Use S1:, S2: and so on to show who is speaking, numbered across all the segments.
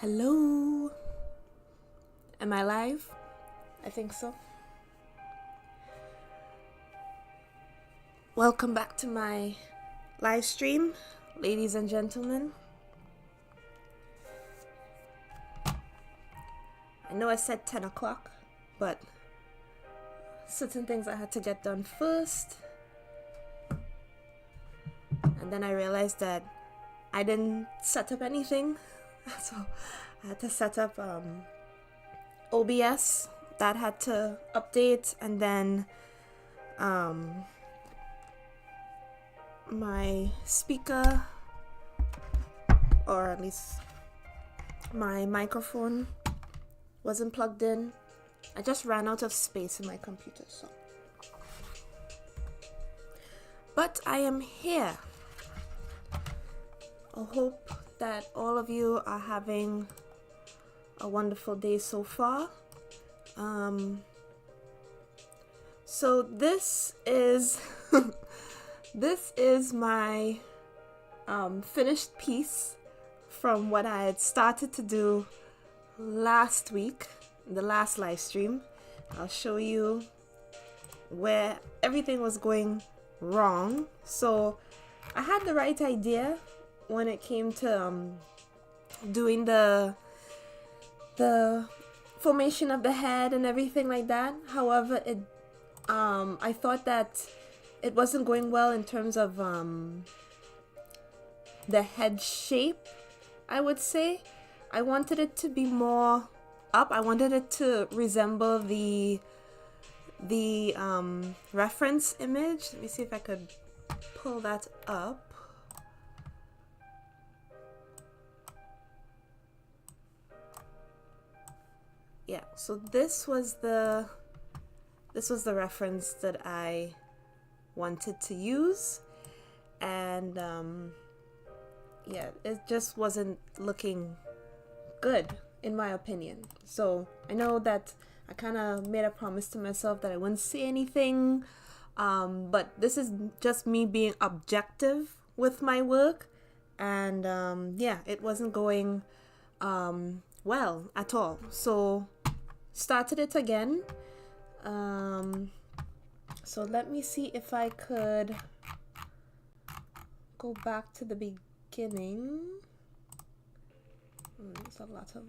S1: Hello. Am I live? I think so. Welcome back to my live stream, ladies and gentlemen. I know I said 10 o'clock, but certain things I had to get done first. And then I realized that I didn't set up anything. So I had to set up OBS. That had to update, and then my speaker, or at least my microphone, wasn't plugged in. I just ran out of space in my computer, so. But I am here. I hope that all of you are having a wonderful day so far. So this is this is my finished piece from what I had started to do last week, the last live stream. I'll show you where everything was going wrong. So I had the right idea when it came to doing the formation of the head and everything like that. However, it I thought that it wasn't going well in terms of the head shape, I would say. I wanted it to be more up. I wanted it to resemble the reference image. Let me see if I could pull that up. Yeah, so this was the reference that I wanted to use, and yeah, it just wasn't looking good in my opinion. So I know that I kind of made a promise to myself that I wouldn't say anything, but this is just me being objective with my work, and yeah, it wasn't going well at all. So started it again. So let me see if I could go back to the beginning. There's a lot of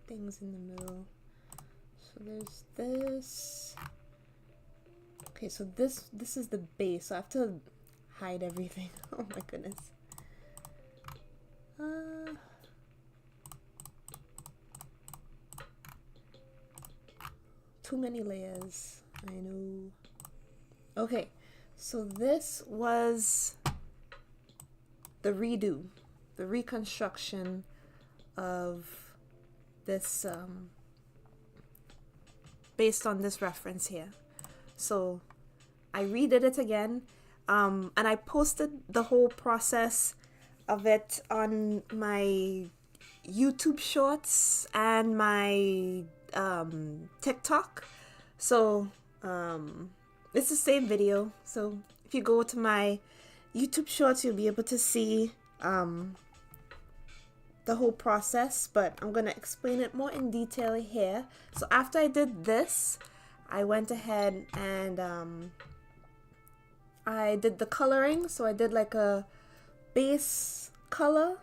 S1: things in the middle. So there's this. Okay, so this is the base. So I have to hide everything. Oh my goodness. Too many layers, I know. Okay, so this was the redo, the reconstruction of this based on this reference here. So I redid it again, and I posted the whole process of it on my YouTube shorts and my TikTok. So it's the same video. So if you go to my YouTube shorts, you'll be able to see the whole process, but I'm gonna explain it more in detail here. So after I did this, I went ahead and I did the coloring. So I did like a base color,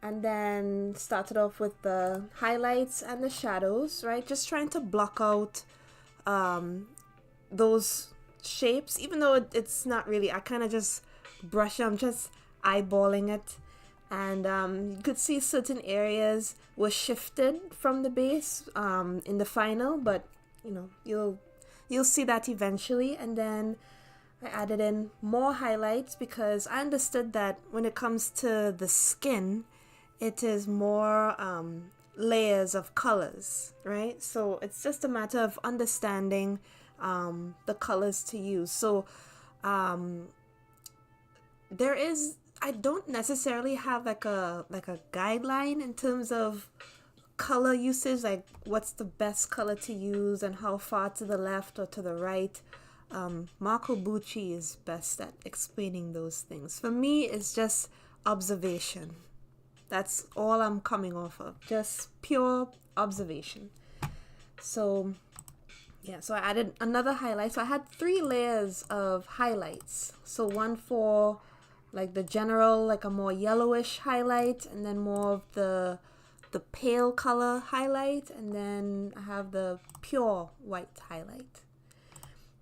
S1: and then started off with the highlights and the shadows, right? Just trying to block out those shapes, even though it's not really, I kind of just brush it, I'm just eyeballing it. And you could see certain areas were shifted from the base in the final, but you know, you'll see that eventually. And then I added in more highlights because I understood that when it comes to the skin, it is more layers of colors, right? So it's just a matter of understanding the colors to use. So there is, I don't necessarily have like a guideline in terms of color usage, like what's the best color to use and how far to the left or to the right. Marco Bucci is best at explaining those things. For me, it's just observation. That's all I'm coming off of, just pure observation. So yeah, so I added another highlight. So I had 3 layers of highlights. So one for like the general, like a more yellowish highlight, and then more of the pale color highlight, and then I have the pure white highlight,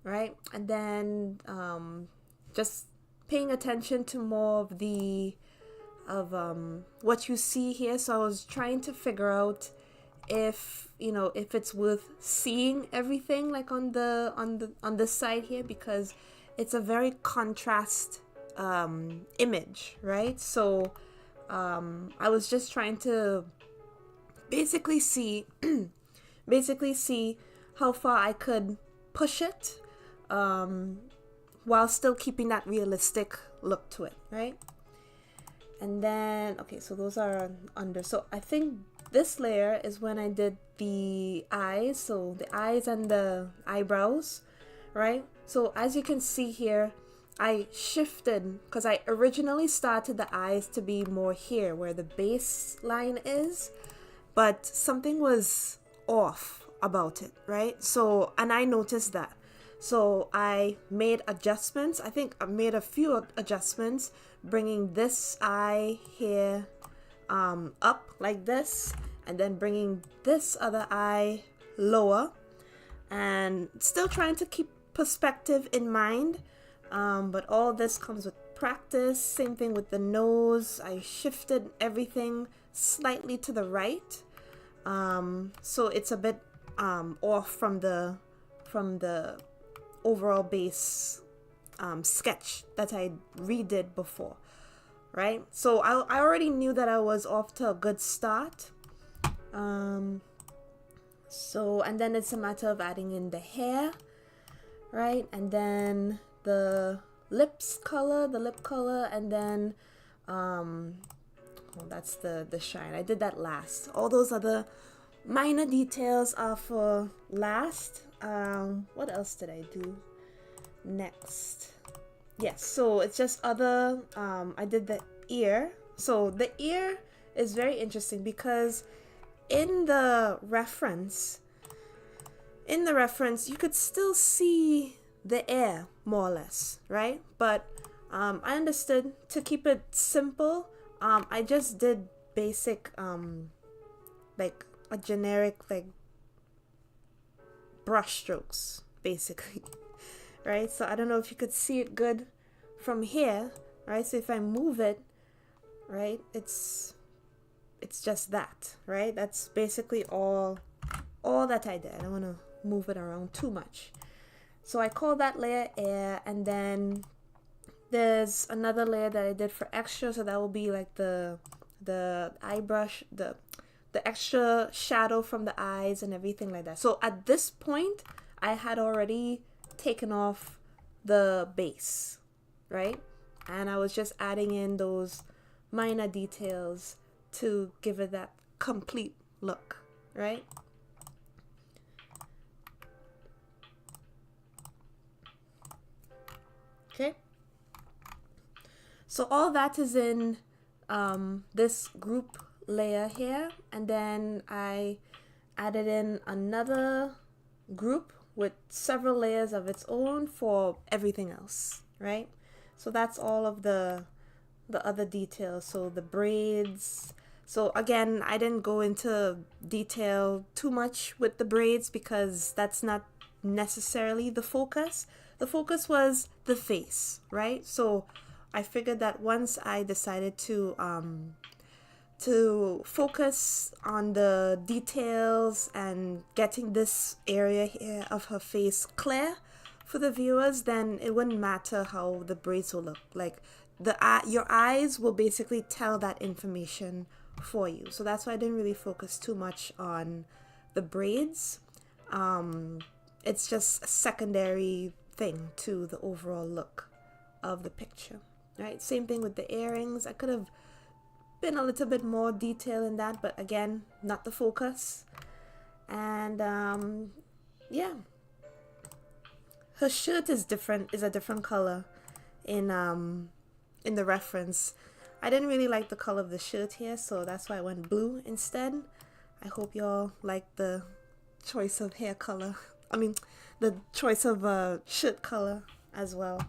S1: right? And then just paying attention to more of the what you see here. So I was trying to figure out if if it's worth seeing everything like on this side here, because it's a very contrast image, right? So I was just trying to basically see how far I could push it while still keeping that realistic look to it, right? And then okay, so those are under. So I think this layer is when I did the eyes, so the eyes and the eyebrows, right? So as you can see here, I shifted because I originally started the eyes to be more here where the baseline is, but something was off about it, right? So, and I noticed that. So I made adjustments. I think I made a few adjustments, bringing this eye here up like this, and then bringing this other eye lower, and still trying to keep perspective in mind. But all this comes with practice. Same thing with the nose. I shifted everything slightly to the right. So it's a bit off from the overall base sketch that I redid before, right? So I already knew that I was off to a good start. So, and then it's a matter of adding in the hair, right? And then the lip color, and then well, that's the shine. I did that last. All those other minor details are for last. What else did I do next? Yes, so it's just other I did the ear. So the ear is very interesting because in the reference you could still see the ear more or less, right? But I understood to keep it simple, I just did basic like a generic like brush strokes basically, right? So I don't know if you could see it good from here, right? So if I move it, right, it's just that, right? That's basically all that I did. I don't want to move it around too much. So I call that layer air, and then there's another layer that I did for extra, so that will be like the eye brush, the extra shadow from the eyes and everything like that. So at this point I had already taken off the base, right? And I was just adding in those minor details to give it that complete look, right? Okay, so all that is in this group layer here, and then I added in another group with several layers of its own for everything else, right? So that's all of the other details. So the braids. So again, I didn't go into detail too much with the braids because that's not necessarily the focus. The focus was the face, right? So I figured that once I decided to focus on the details and getting this area here of her face clear for the viewers, then it wouldn't matter how the braids will look. Like your eyes will basically tell that information for you. So that's why I didn't really focus too much on the braids. It's just a secondary thing to the overall look of the picture, right? Same thing with the earrings. I could have been a little bit more detailed in that, but again, not the focus. And yeah, her shirt is a different color in the reference. I didn't really like the color of the shirt here, so that's why I went blue instead. I hope y'all like the choice of hair color. I mean, the choice of shirt color as well.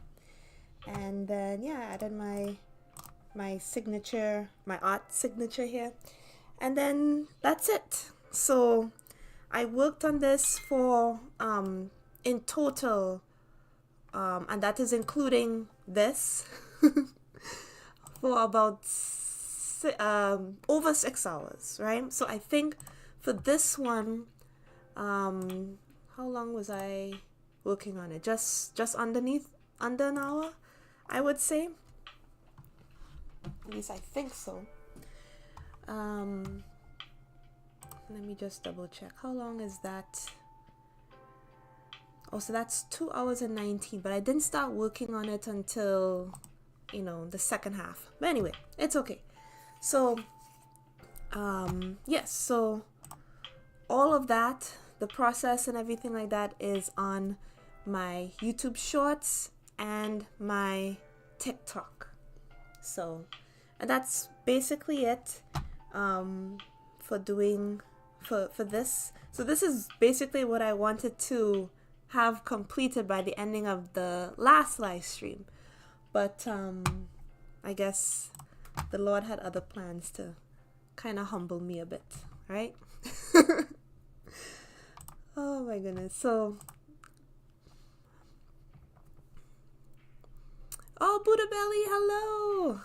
S1: And then yeah, I added my signature, my art signature here. And then that's it. So I worked on this for in total, and that is including this, for about over 6 hours, right? So I think for this one, how long was I working on it? Just under an hour, I would say. At least I think so. Let me just double check. How long is that? Oh, so that's 2 hours and 19, but I didn't start working on it until, the second half. But anyway, it's okay. So, yes, so all of that, the process and everything like that is on my YouTube Shorts and my TikTok. So, and that's basically it for doing for this. So this is basically what I wanted to have completed by the ending of the last live stream, but I guess the Lord had other plans to kind of humble me a bit, right? Oh my goodness. So Buddha Belly, hello,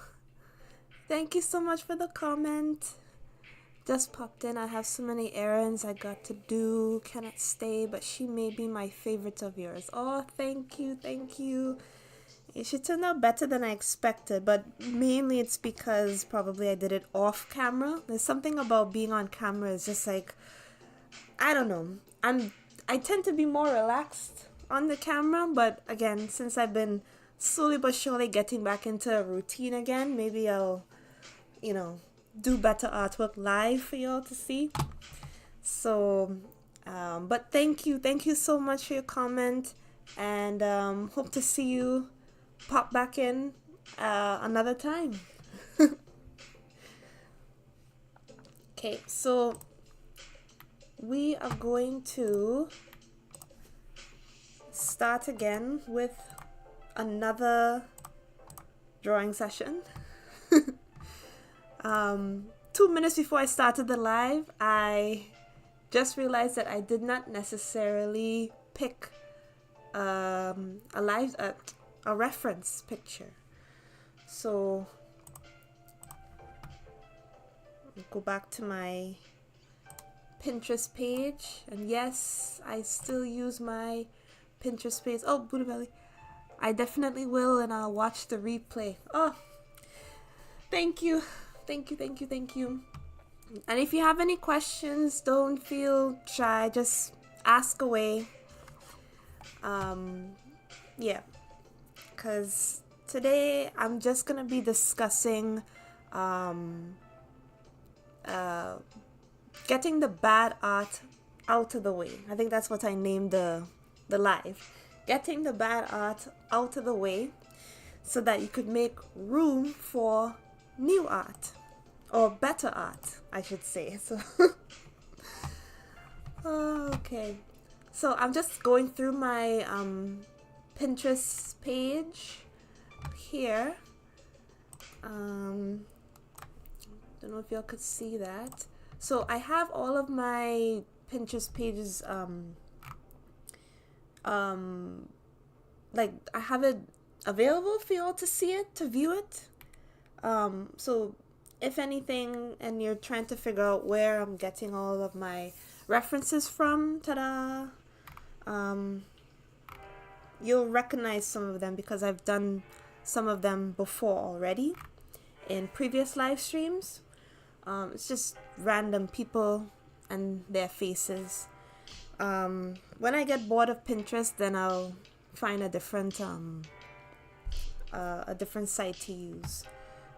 S1: thank you so much for the comment. Just popped in. I have so many errands I got to do. Cannot stay, but she may be my favorite of yours. Oh, thank you, thank you. She turned out better than I expected, but mainly it's because probably I did it off camera. There's something about being on camera is just like, I don't know. I tend to be more relaxed on the camera, but again, since I've been slowly but surely getting back into a routine again, maybe I'll, do better artwork live for y'all to see. So but thank you so much for your comment, and hope to see you pop back in another time. Okay, so we are going to start again with another drawing session. 2 minutes before I started the live, I just realized that I did not necessarily pick a reference picture. So I'll go back to my Pinterest page, and yes, I still use my Pinterest page. Oh, Buddha Belly, I definitely will, and I'll watch the replay. Oh, thank you. Thank you. And if you have any questions, don't feel shy. Just ask away. Yeah. Because today I'm just going to be discussing getting the bad art out of the way. I think that's what I named the live. Getting the bad art out of the way so that you could make room for new art, or better art, I should say. So okay, so I'm just going through my Pinterest page here. Don't know if y'all could see that. So I have all of my Pinterest pages like I have it available for y'all to see it, to view it. So if anything, and you're trying to figure out where I'm getting all of my references from, ta-da, you'll recognize some of them because I've done some of them before already in previous live streams. It's just random people and their faces. When I get bored of Pinterest, then I'll find a different site to use.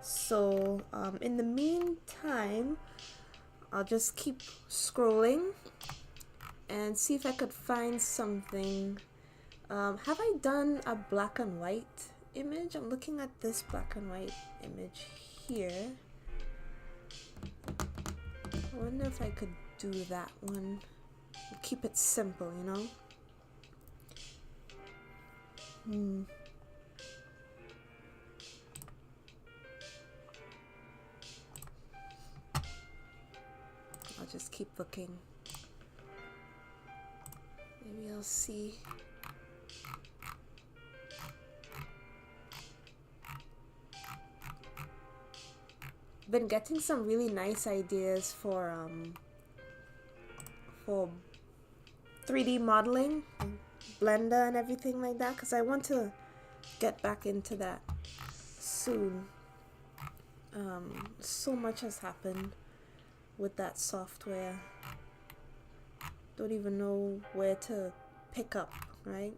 S1: So in the meantime, I'll just keep scrolling and see if I could find something. Have I done a black and white image? I'm looking at this black and white image here. I wonder if I could do that one. Keep it simple, you know? I'll just keep looking. Maybe I'll see. Been getting some really nice ideas for 3D modeling, Blender and everything like that, because I want to get back into that soon. So much has happened with that software. Don't even know where to pick up, right?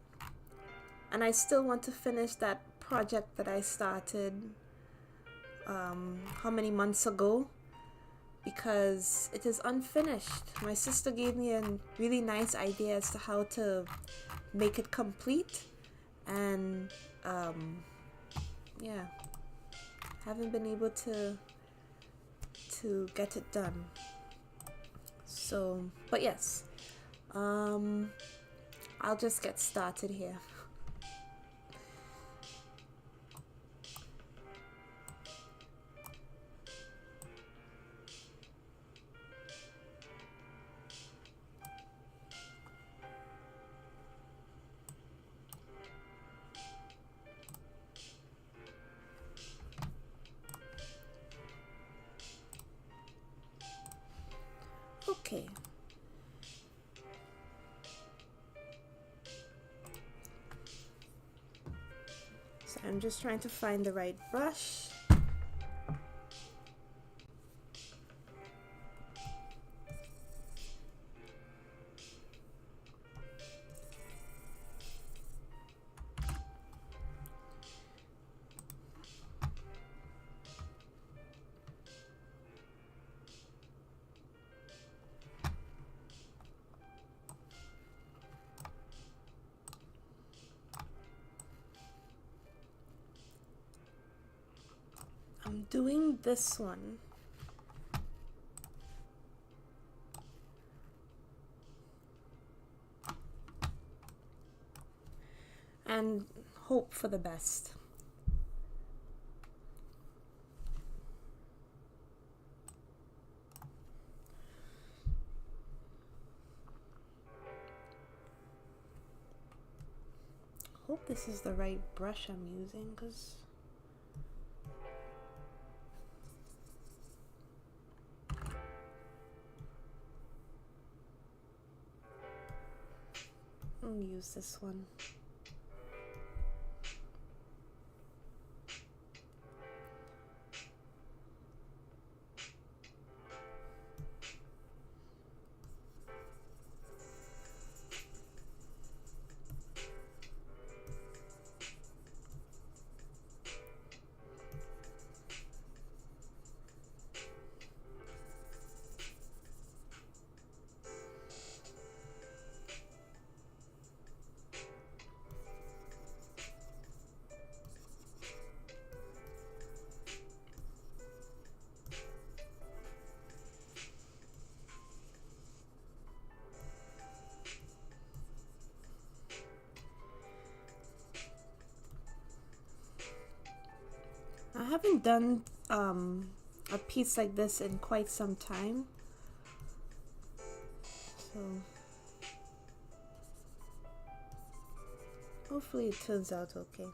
S1: And I still want to finish that project that I started how many months ago, because it is unfinished. My sister gave me a really nice idea as to how to make it complete, and yeah, haven't been able to get it done. So, but yes, I'll just get started here. Okay. So I'm just trying to find the right brush. I'm doing this one. And hope for the best. Hope this is the right brush I'm using, because I'll use this one. I haven't done a piece like this in quite some time, so hopefully it turns out okay.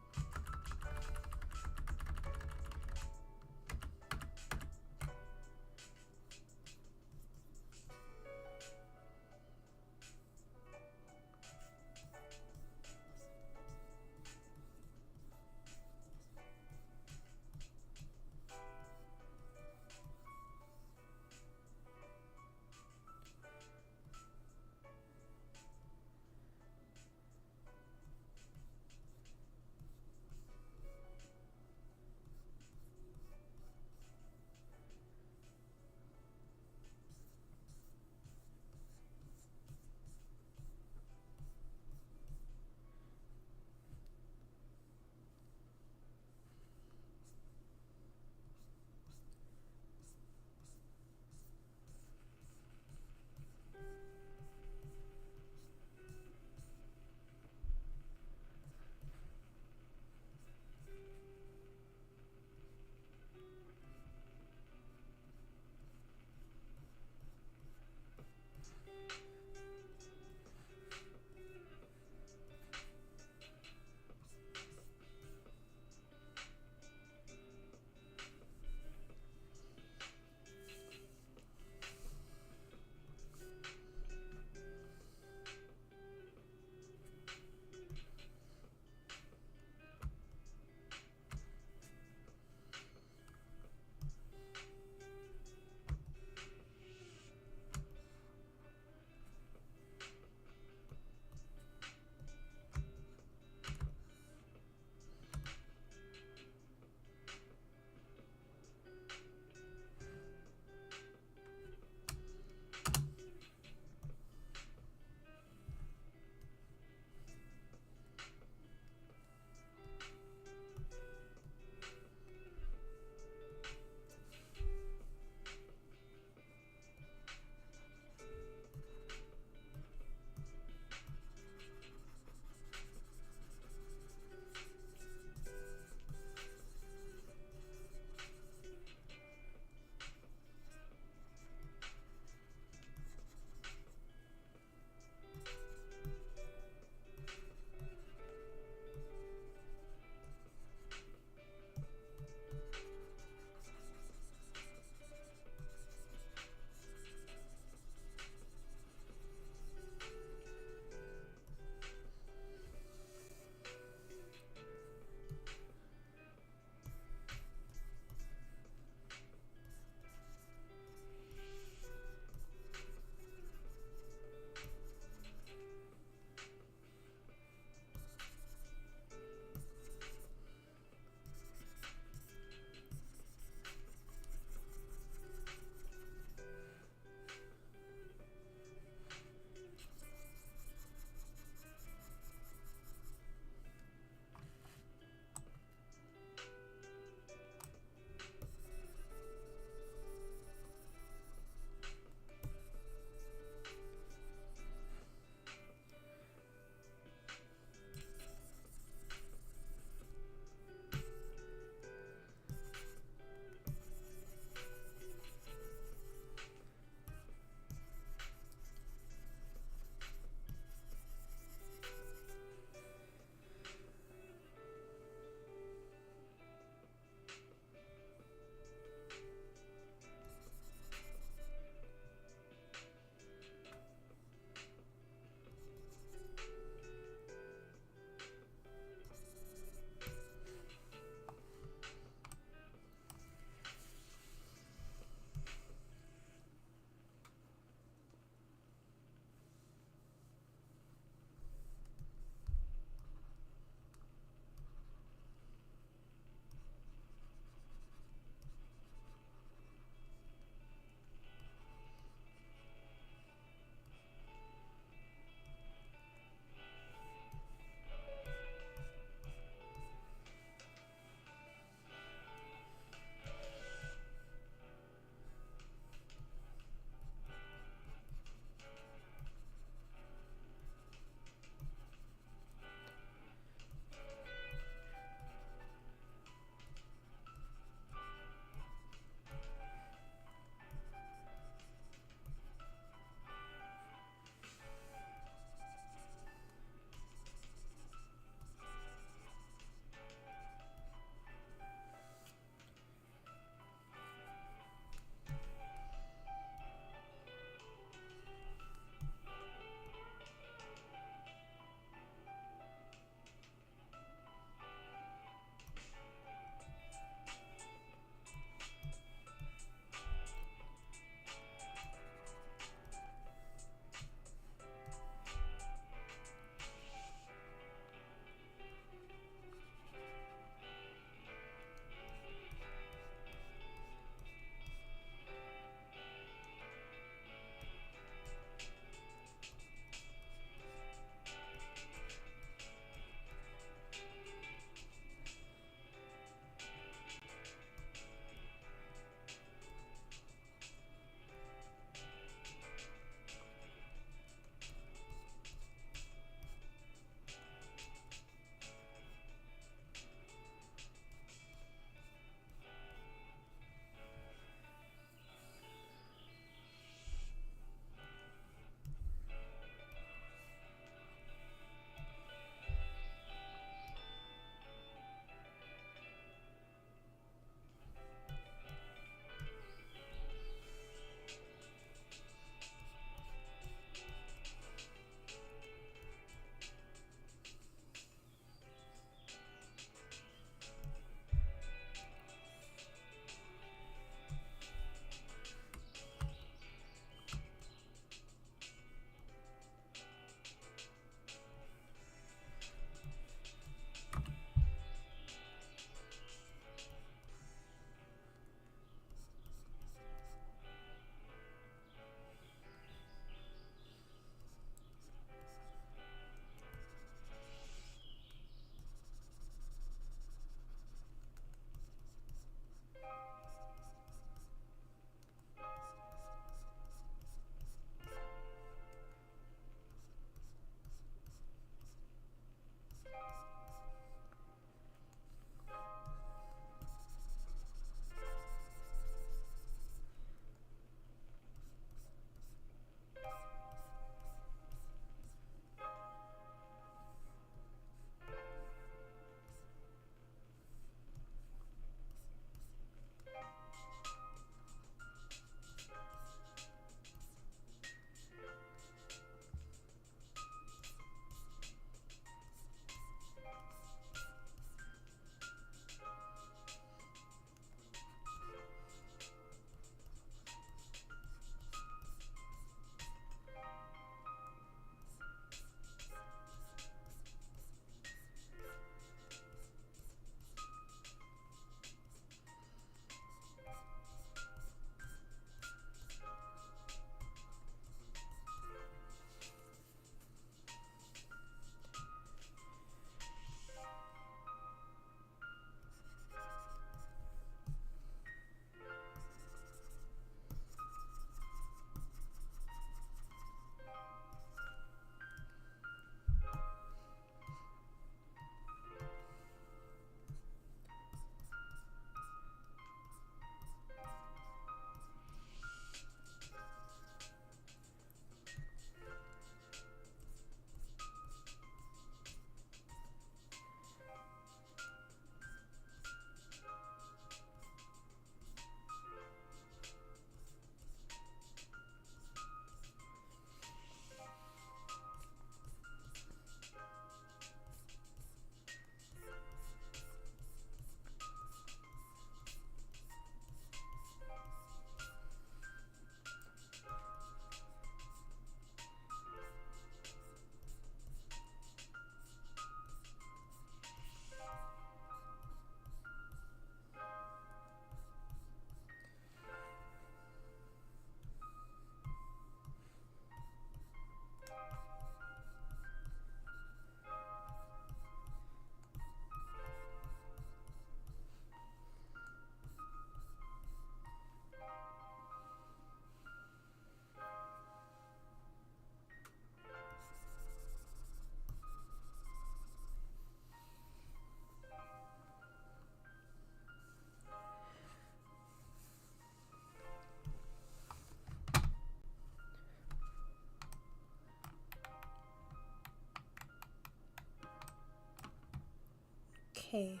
S1: Okay,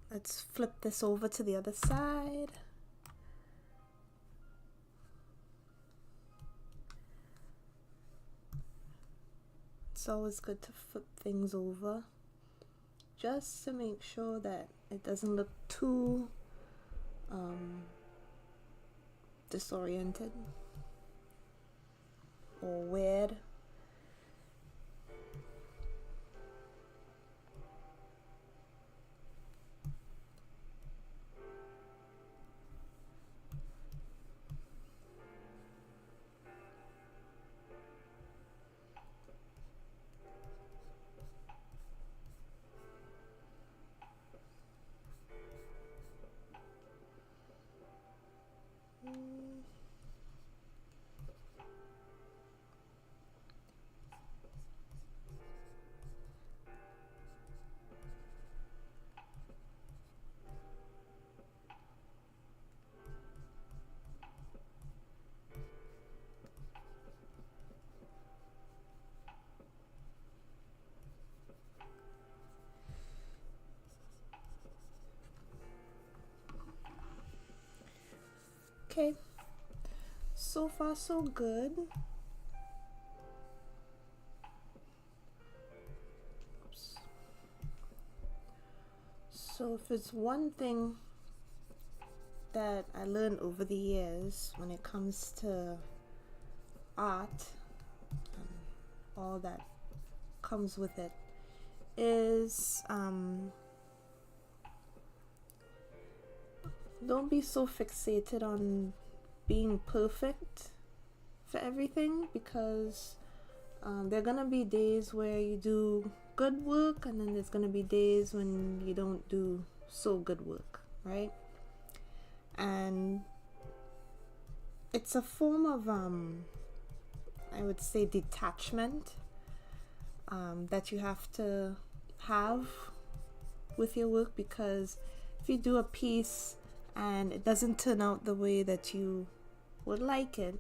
S1: let's flip this over to the other side. It's always good to flip things over just to make sure that it doesn't look too disoriented or weird. Okay, so far so good. Oops. So if it's one thing that I learned over the years when it comes to art and all that comes with it is don't be so fixated on being perfect for everything, because there are gonna be days where you do good work and then there's gonna be days when you don't do so good work, right? And it's a form of I would say detachment that you have to have with your work, because if you do a piece and it doesn't turn out the way that you would like it,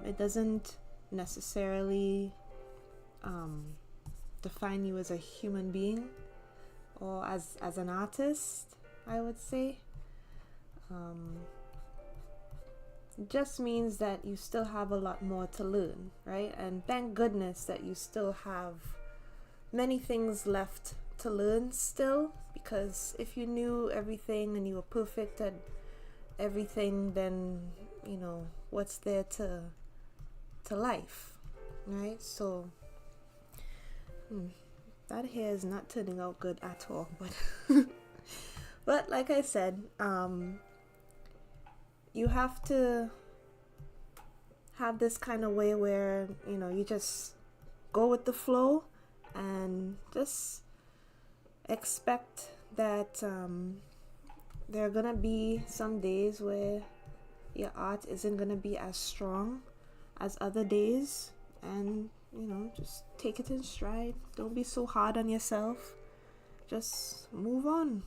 S1: it doesn't necessarily define you as a human being or as an artist, I would say. It just means that you still have a lot more to learn, right? And thank goodness that you still have many things left to learn still, because if you knew everything and you were perfect at everything, then you know what's there to life, right? So that hair is not turning out good at all, but like I said, you have to have this kind of way where you just go with the flow and just expect that there are gonna be some days where your art isn't gonna be as strong as other days, and just take it in stride. Don't be so hard on yourself. Just move on.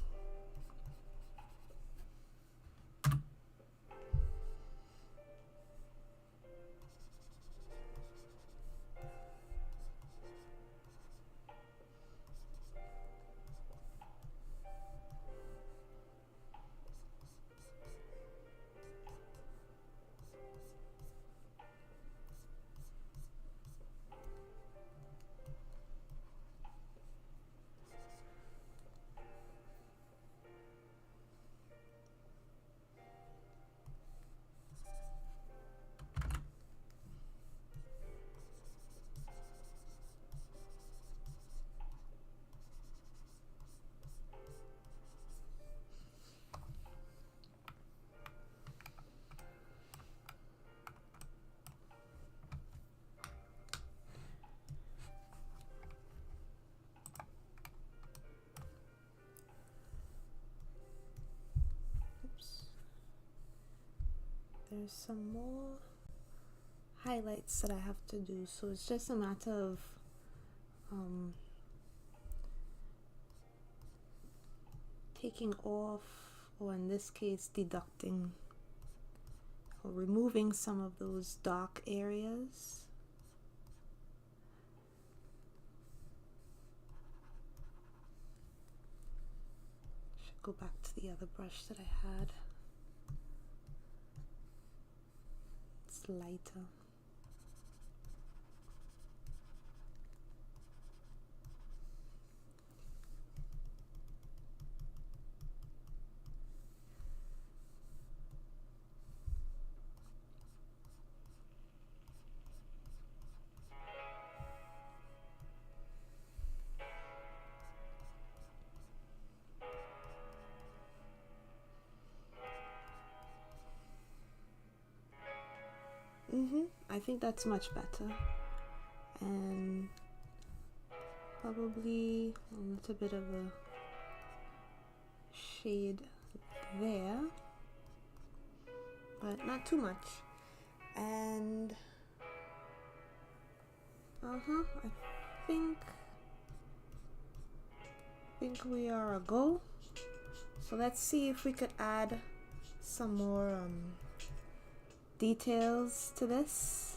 S1: There's some more highlights that I have to do, so it's just a matter of taking off, or in this case deducting or removing some of those dark areas. go back to the other brush that I had. It's lighter. I think that's much better, and probably a little bit of a shade there, but not too much. And I think we are a go. So let's see if we could add some more details to this.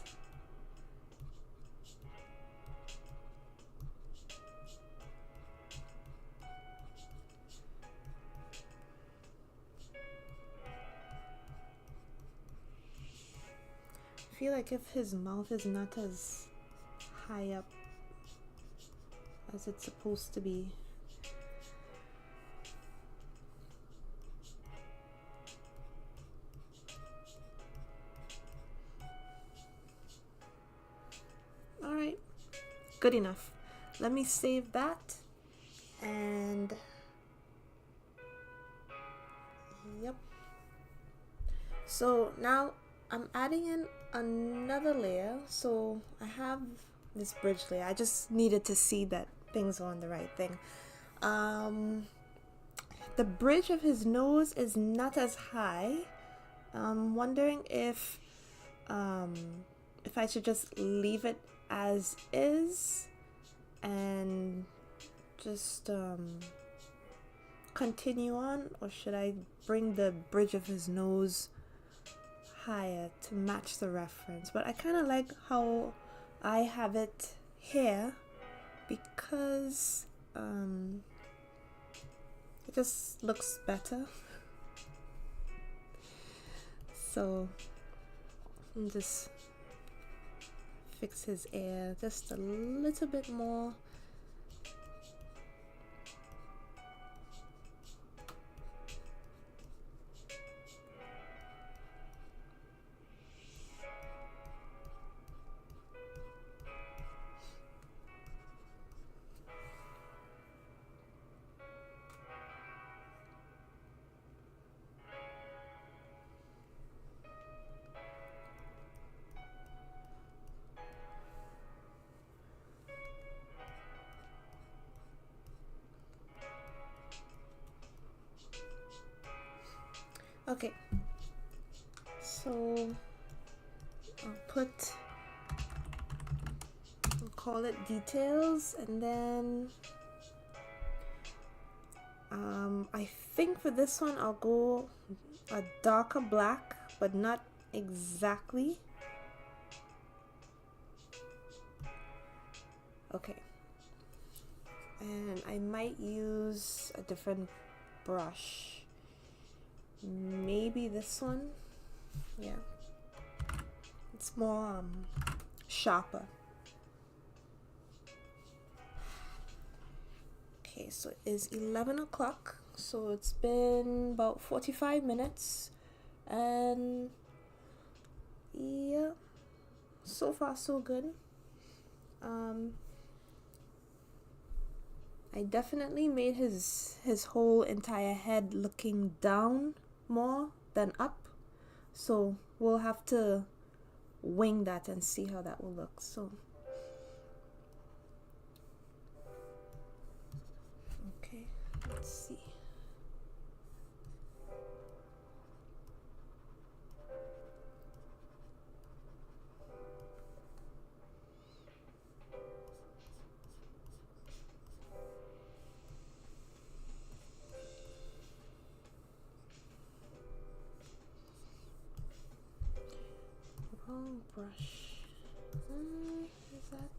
S1: I feel like if his mouth is not as high up as it's supposed to be. All right, good enough. Let me save that, and yep. So now I'm adding in another layer. So I have this bridge layer. I just needed to see that things are on the right thing. The bridge of his nose is not as high. I'm wondering if I should just leave it as is and just continue on, or should I bring the bridge of his nose higher to match the reference? But I kind of like how I have it here because it just looks better. So I'll just fix his ear just a little bit more. Okay, so I'll call it details, and then I think for this one I'll go a darker black, but not exactly. Okay, and I might use a different brush. Maybe this one. Yeah, it's more sharper. Okay, so it is 11 o'clock, so it's been about 45 minutes, and yeah, so far so good. I definitely made his whole entire head looking down more than up, so we'll have to wing that and see how that will look. So okay, let's see. Wrong brush. Is that?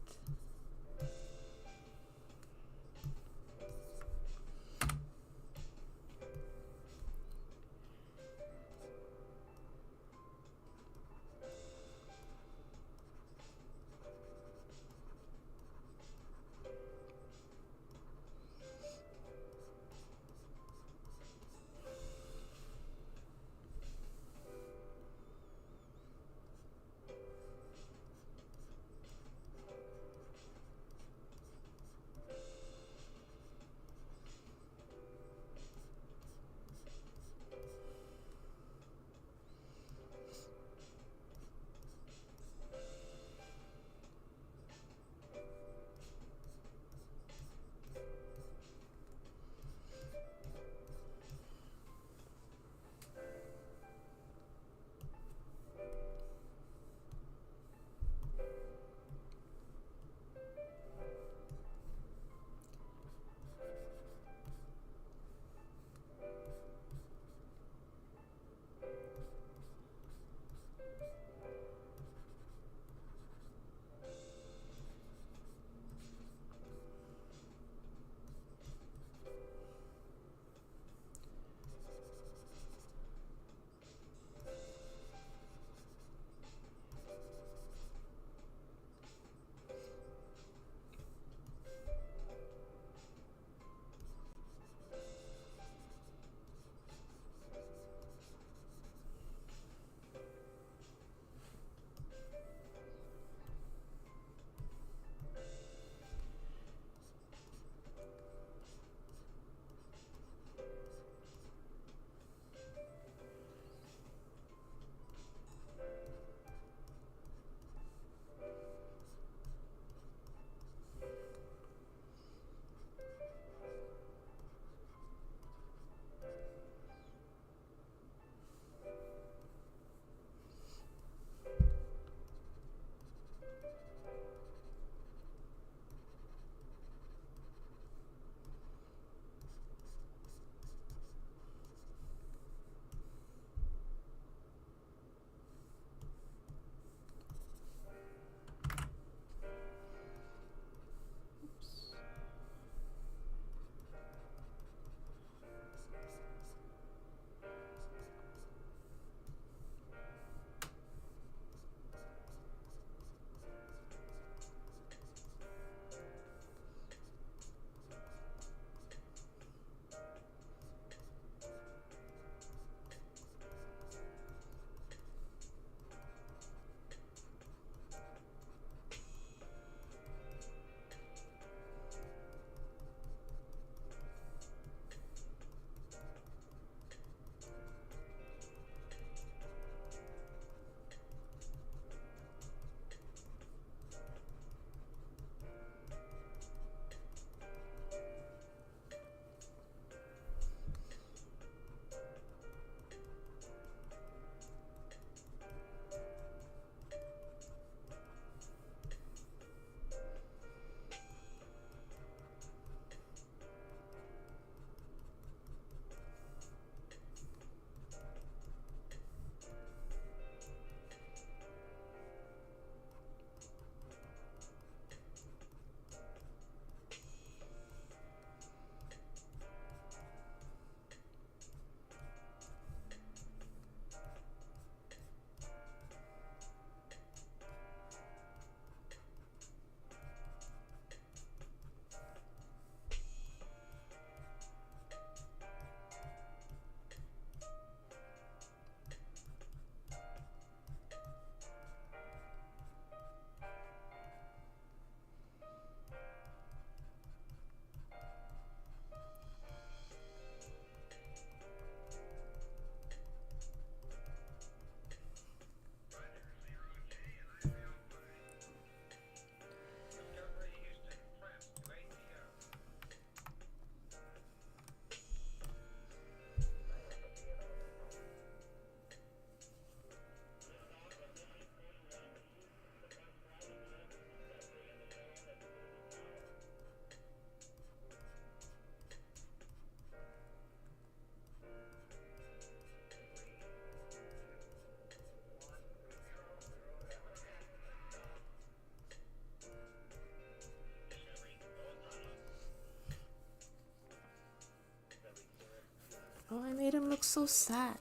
S1: Oh, I made him look so sad.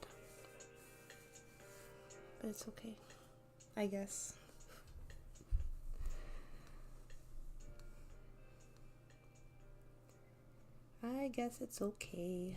S1: But it's okay, I guess. I guess it's okay.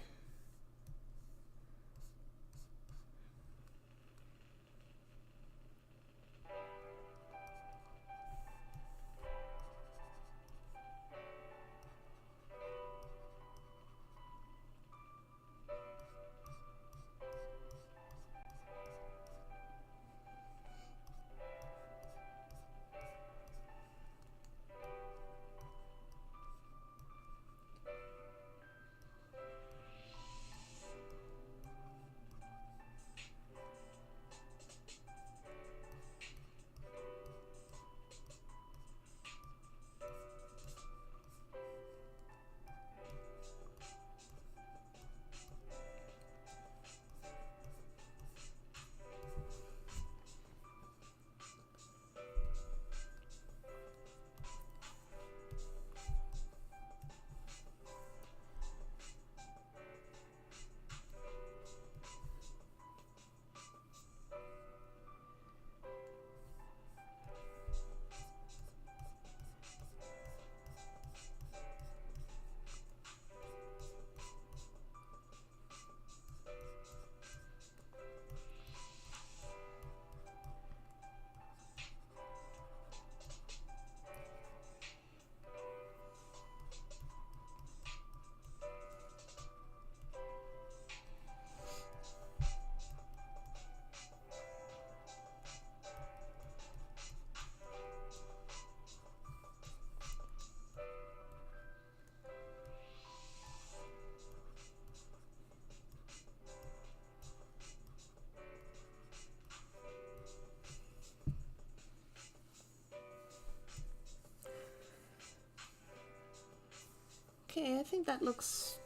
S1: Okay, I think that looks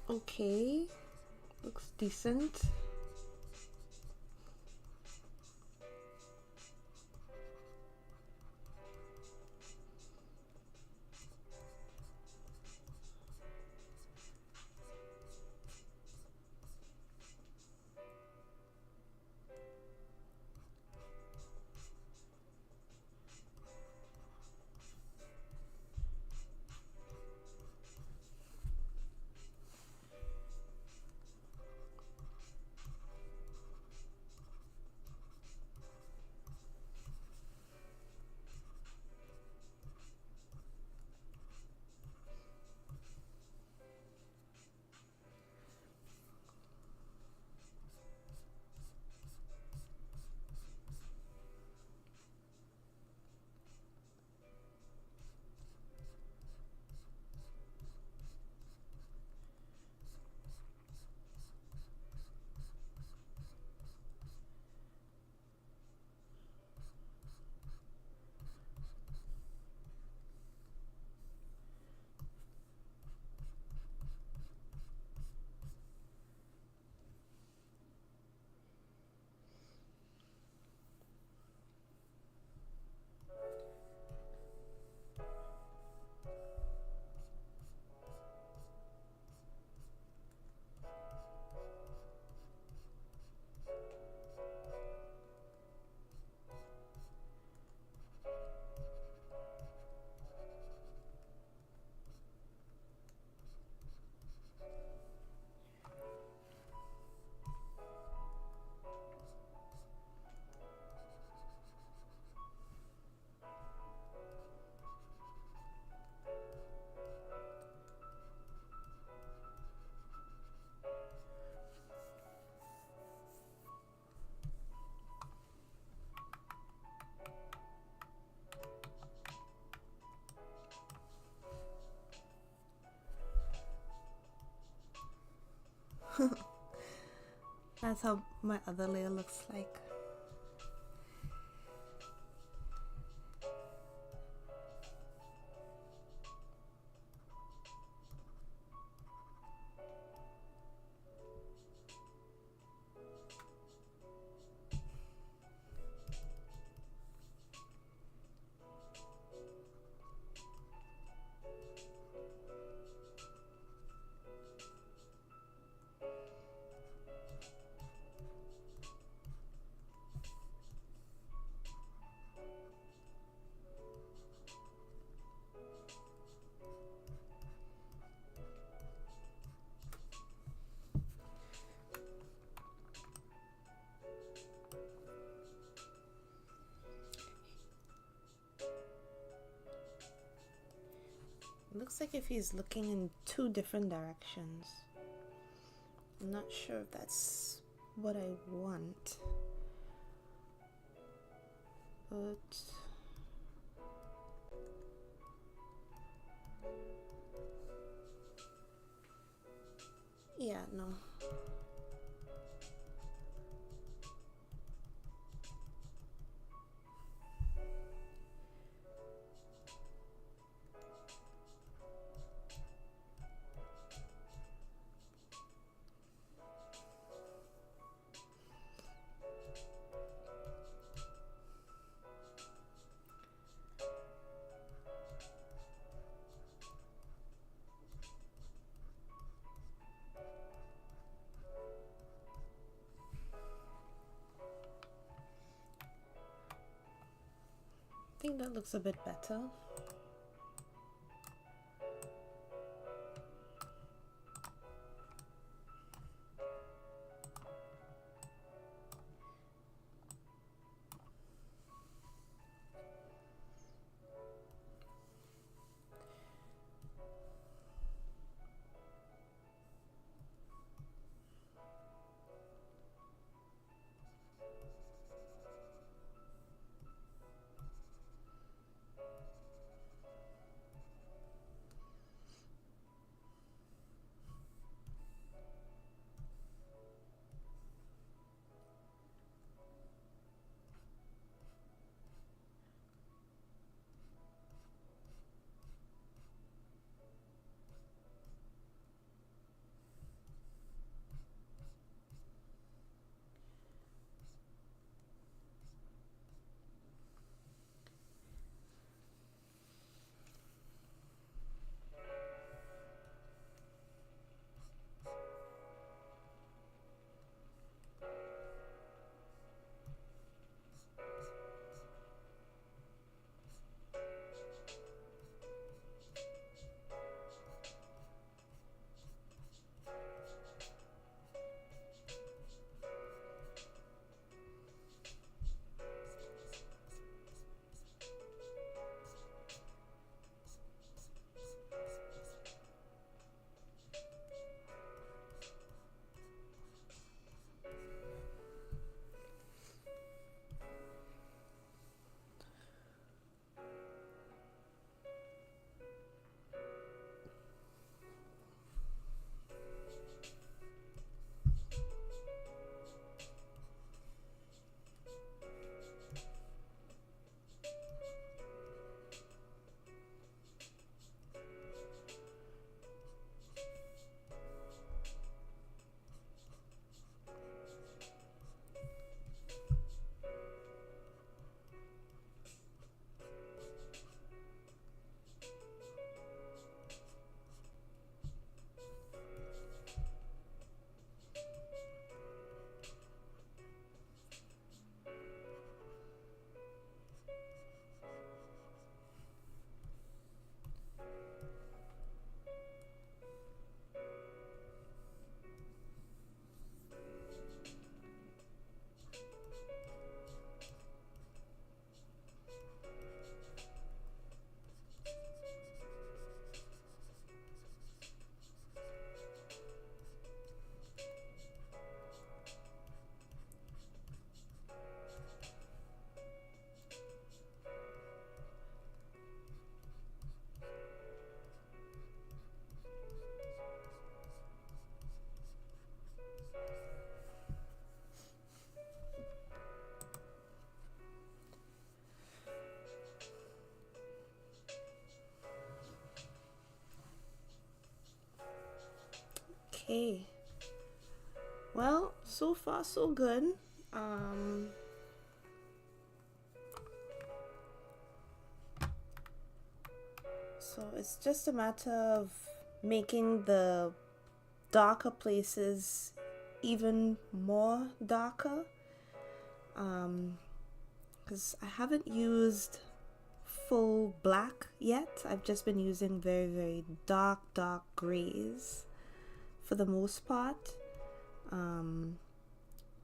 S1: okay. Looks decent. That's how my other layer looks like. looks like if he's looking in two different directions. I'm not sure if that's what I want. But yeah, no. I think that looks a bit better. Okay. Well, so far so good. Um, so it's just a matter of making the darker places even more darker. Because I haven't used full black yet. I've just been using very, very dark grays for the most part.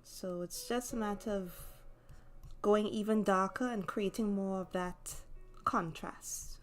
S1: So it's just a matter of going even darker and creating more of that contrast.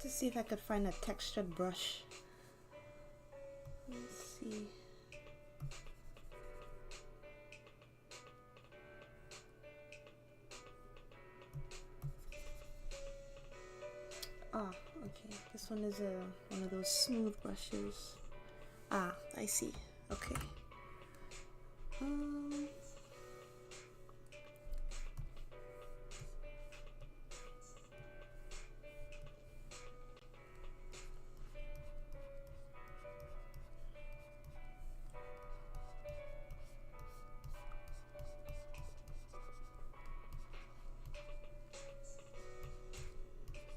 S1: to see if I could find a textured brush. Let's see. Ah, okay. This one is one of those smooth brushes. Ah, I see. Okay.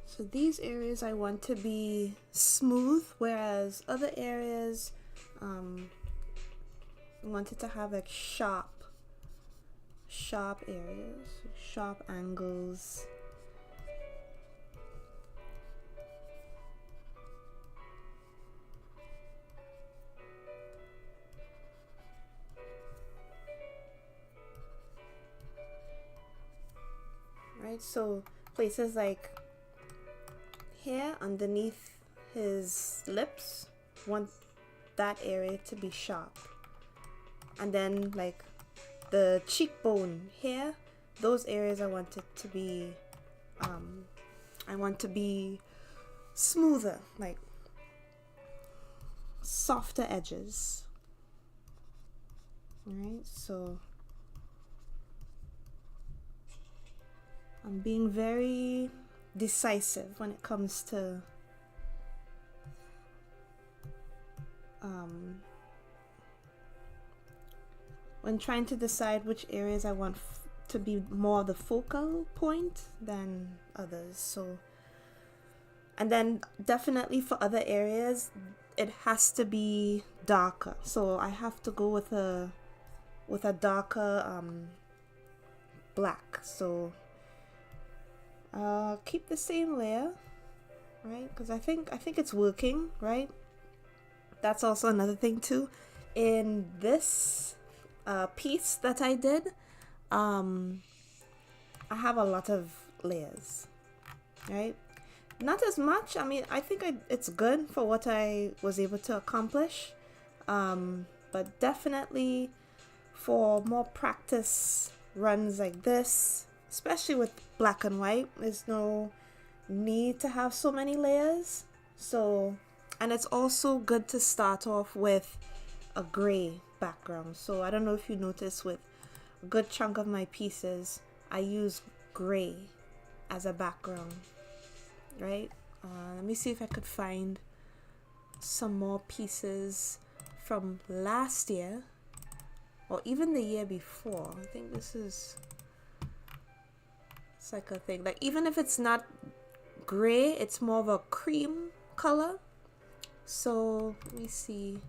S1: So these areas I want to be smooth, whereas other areas I wanted to have like sharp areas, sharp angles. Right, so places like here underneath his lips, want that area to be sharp. And then like the cheekbone here, those areas I want it to be I want to be smoother, like softer edges. Alright, so I'm being very decisive when it comes to when trying to decide which areas I want to be more of the focal point than others. So, and then definitely for other areas it has to be darker, so I have to go with a darker black. So keep the same layer, right? Because I think it's working, right? That's also another thing too. In this piece that I did, I have a lot of layers, right? Not as much. I mean, I think it's good for what I was able to accomplish, but definitely for more practice runs like this, especially with black and white, there's no need to have so many layers. So, and it's also good to start off with a gray background. So I don't know if you notice, with a good chunk of my pieces I use gray as a background, right? Let me see if I could find some more pieces from last year or even the year before. I think this is, it's like a thing, like even if it's not gray, it's more of a cream color. So let me see.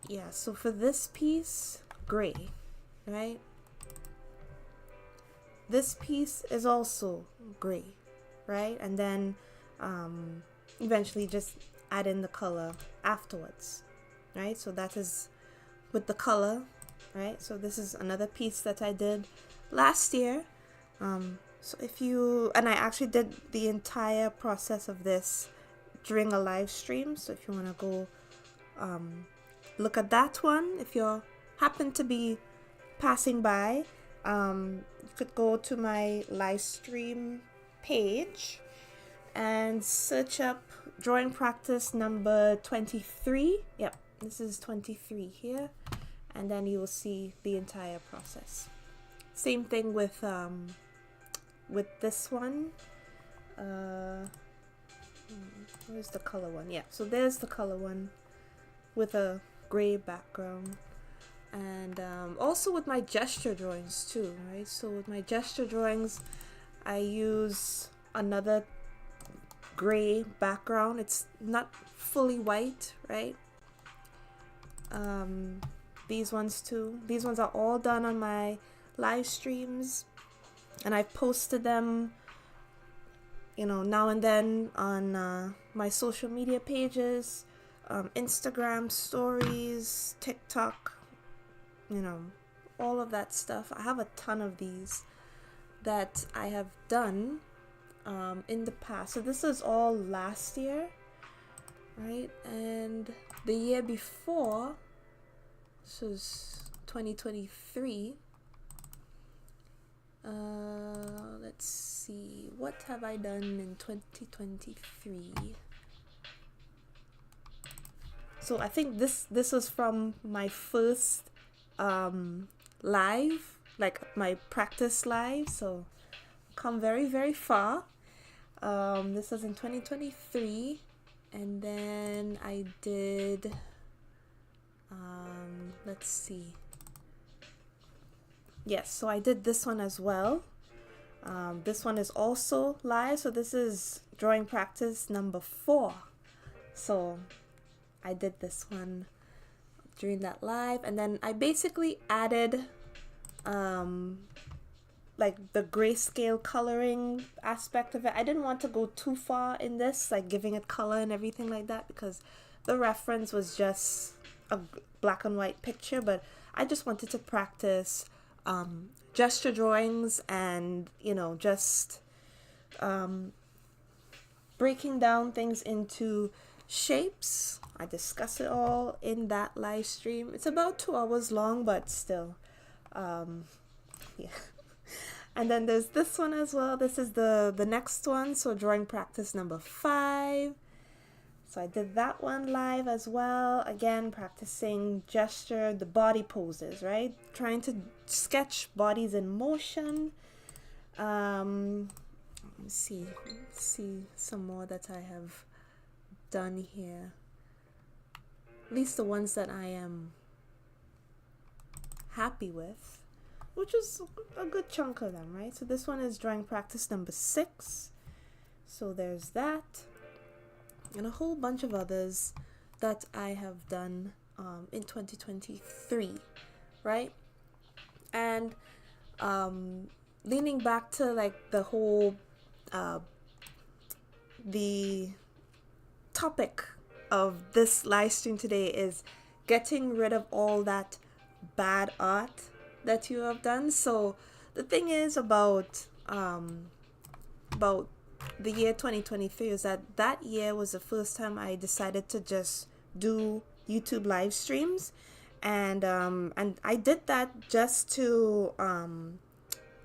S1: Yeah, so for this piece, gray, right? This piece is also gray, right? And then eventually just add in the color afterwards, right? So that is with the color, right? So this is another piece that I did last year. So if you, and I actually did the entire process of this during a live stream. So if you want to go look at that one, if you happen to be passing by, you could go to my live stream page and search up drawing practice number 23. Yep, this is 23 here, and then you will see the entire process. Same thing with this one. Where's the color one? Yeah, so there's the color one with a gray background. And also with my gesture drawings too, right? So with my gesture drawings, I use another gray background. It's not fully white, right? These ones too. These ones are all done on my live streams, and I've posted them, you know, now and then on my social media pages, Instagram stories, TikTok, you know, all of that stuff. I have a ton of these that I have done in the past. So this is all last year, right? And the year before, this was 2023. Let's see, what have I done in 2023? So I think this was from my first live, like my practice live. So come very far. This was in 2023, and then I did let's see. Yes, so I did this one as well. This one is also live, so this is drawing practice number 4. So I did this one during that live, and then I basically added like the grayscale coloring aspect of it. I didn't want to go too far in this, like giving it color and everything like that, because the reference was just a black and white picture, but I just wanted to practice gesture drawings and, you know, just breaking down things into shapes. I discuss it all in that live stream. It's about 2 hours long, but still, yeah. And then there's this one as well. This is the next one, so drawing practice number 5. So I did that one live as well. Again, practicing gesture, the body poses, right? Trying to sketch bodies in motion. Let's see some more that I have done here. At least the ones that I am happy with, which is a good chunk of them, right? So this one is drawing practice number 6. So there's that. And a whole bunch of others that I have done in 2023, right? And leaning back to like the whole the topic of this live stream today is getting rid of all that bad art that you have done. So the thing is about the year 2023 is that year was the first time I decided to just do YouTube live streams, and I did that just to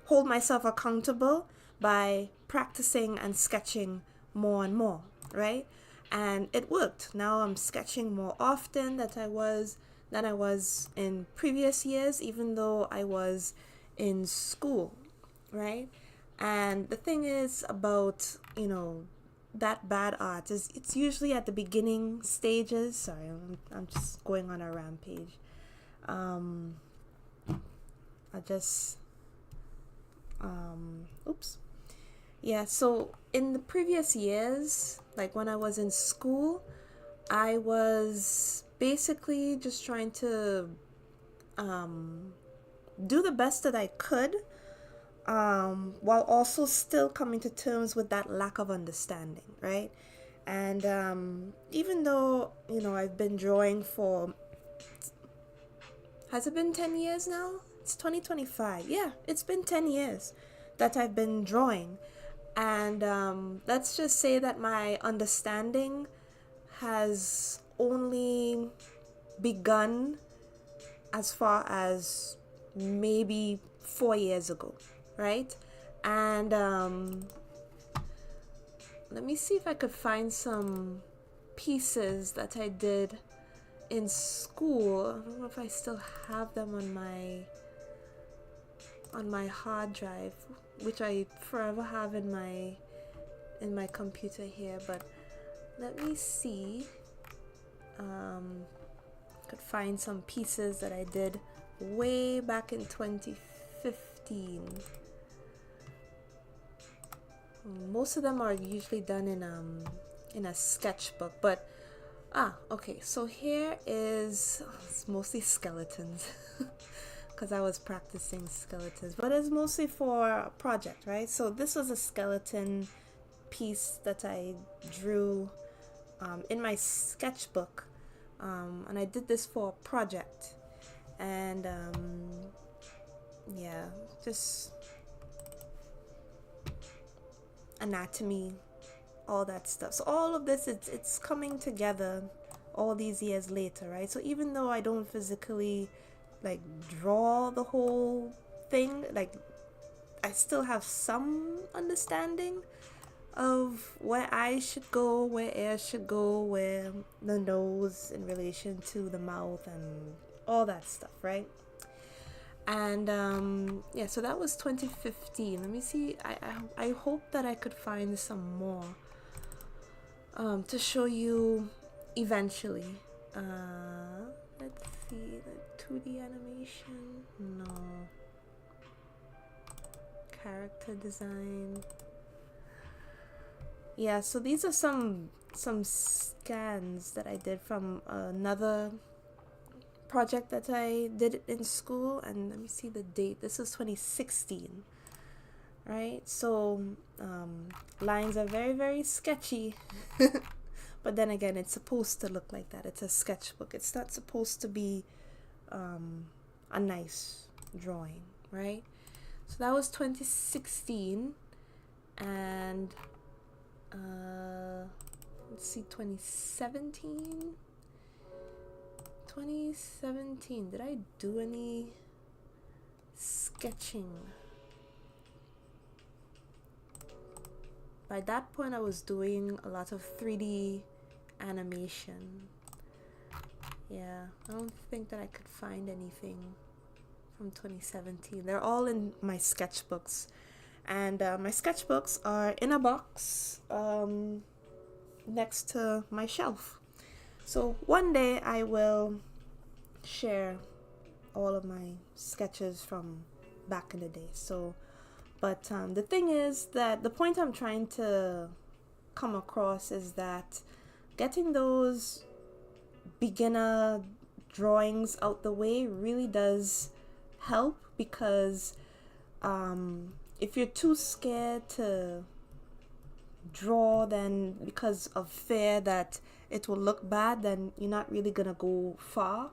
S1: hold myself accountable by practicing and sketching more and more, right? And it worked. Now I'm sketching more often than I was in previous years, even though I was in school, right? And the thing is about, you know, that bad art is it's usually at the beginning stages. Sorry, I'm just going on a rampage. Oops. Yeah, so in the previous years, like when I was in school, I was basically just trying to do the best that I could, while also still coming to terms with that lack of understanding, right? And even though, you know, I've been drawing for, has it been 10 years now? It's 2025. Yeah, it's been 10 years that I've been drawing. And let's just say that my understanding has only begun as far as maybe 4 years ago, right? And let me see if I could find some pieces that I did in school. I don't know if I still have them on my hard drive, which I forever have in my computer here, but let me see. Could find some pieces that I did way back in 2015. Most of them are usually done in a sketchbook, but okay, so here is, it's mostly skeletons because I was practicing skeletons, but it's mostly for a project, right? So this was a skeleton piece that I drew in my sketchbook, and I did this for a project, and yeah, just, anatomy, all that stuff. So all of this, it's coming together all these years later, right? So even though I don't physically like draw the whole thing, like I still have some understanding of where eyes should go, where ears should go, where the nose in relation to the mouth, and all that stuff, right? And yeah, so that was 2015. Let me see. I hope that I could find some more to show you eventually. Let's see, the 2D animation. No. Character design. Yeah, so these are some scans that I did from another project that I did in school, and let me see the date. This is 2016, right? So lines are very, very sketchy. But then again, it's supposed to look like that. It's a sketchbook. It's not supposed to be a nice drawing, right? So that was 2016, and let's see, 2017. 2017, did I do any sketching? By that point, I was doing a lot of 3D animation. Yeah, I don't think that I could find anything from 2017. They're all in my sketchbooks, and my sketchbooks are in a box next to my shelf. So one day I will share all of my sketches from back in the day. So, but the thing is that the point I'm trying to come across is that getting those beginner drawings out the way really does help, because if you're too scared to draw, then because of fear that it will look bad, then you're not really gonna go far.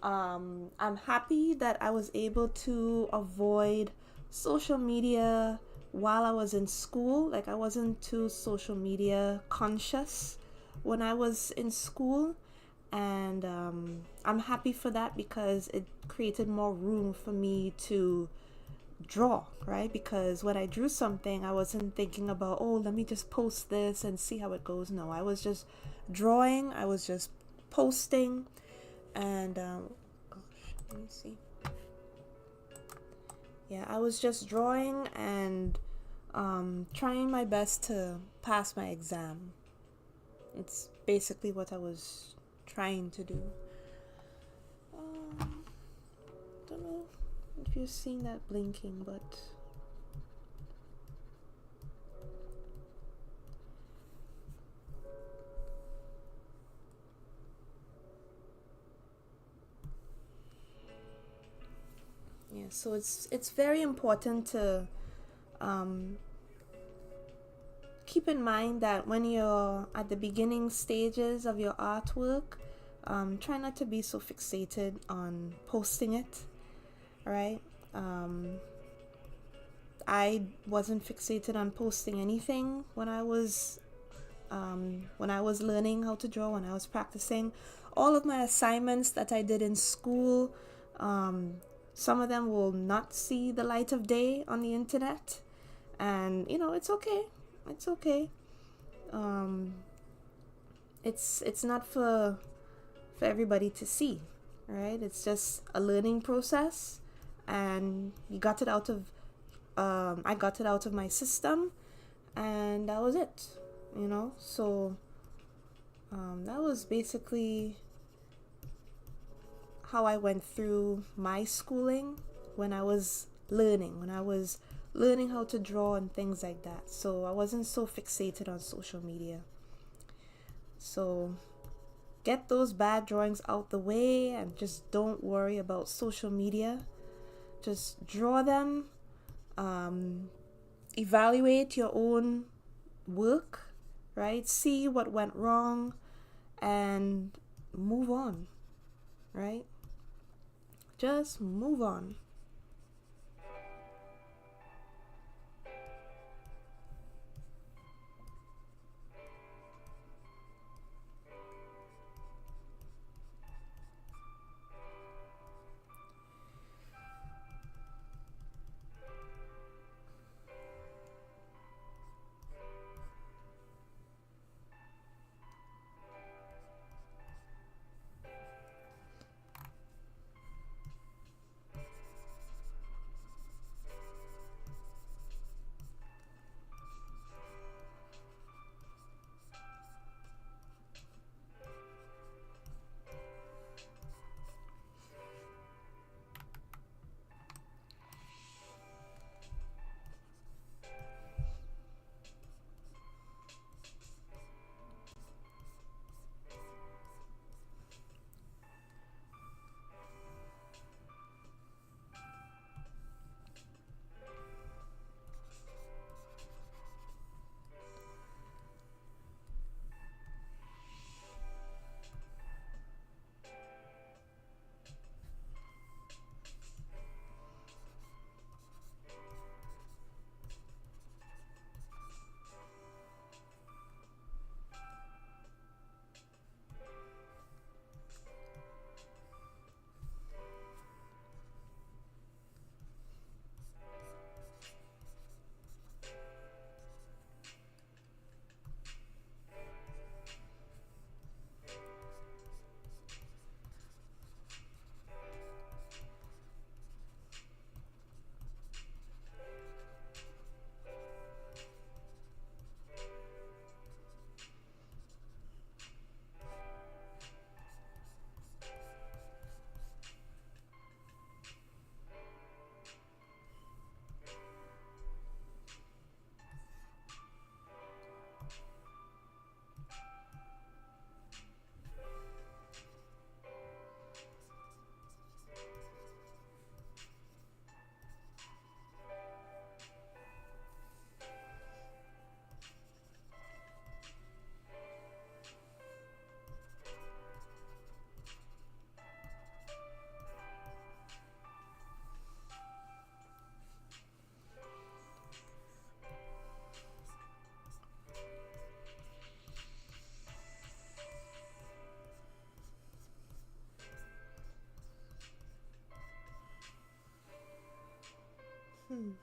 S1: I'm happy that I was able to avoid social media while I was in school. Like, I wasn't too social media conscious when I was in school, and I'm happy for that, because it created more room for me to draw, right? Because when I drew something, I wasn't thinking about, oh, let me just post this and see how it goes. No, I was just drawing, I was just posting, and gosh, let me see. Yeah, I was just drawing and trying my best to pass my exam. It's basically what I was trying to do. Don't know if you've seen that blinking, but yeah, so it's very important to keep in mind that when you're at the beginning stages of your artwork, try not to be so fixated on posting it, right? I wasn't fixated on posting anything when I was learning how to draw, when I was practicing. All of my assignments that I did in school, some of them will not see the light of day on the internet, and it's okay. It's okay. It's not for everybody to see, right? It's just a learning process, and you got it out of I got it out of my system, and that was it. So that was basically how I went through my schooling when I was learning how to draw and things like that. So I wasn't so fixated on social media. So get those bad drawings out the way and just don't worry about social media. Just draw them, evaluate your own work, right? See what went wrong and move on, right? Just move on. Mm.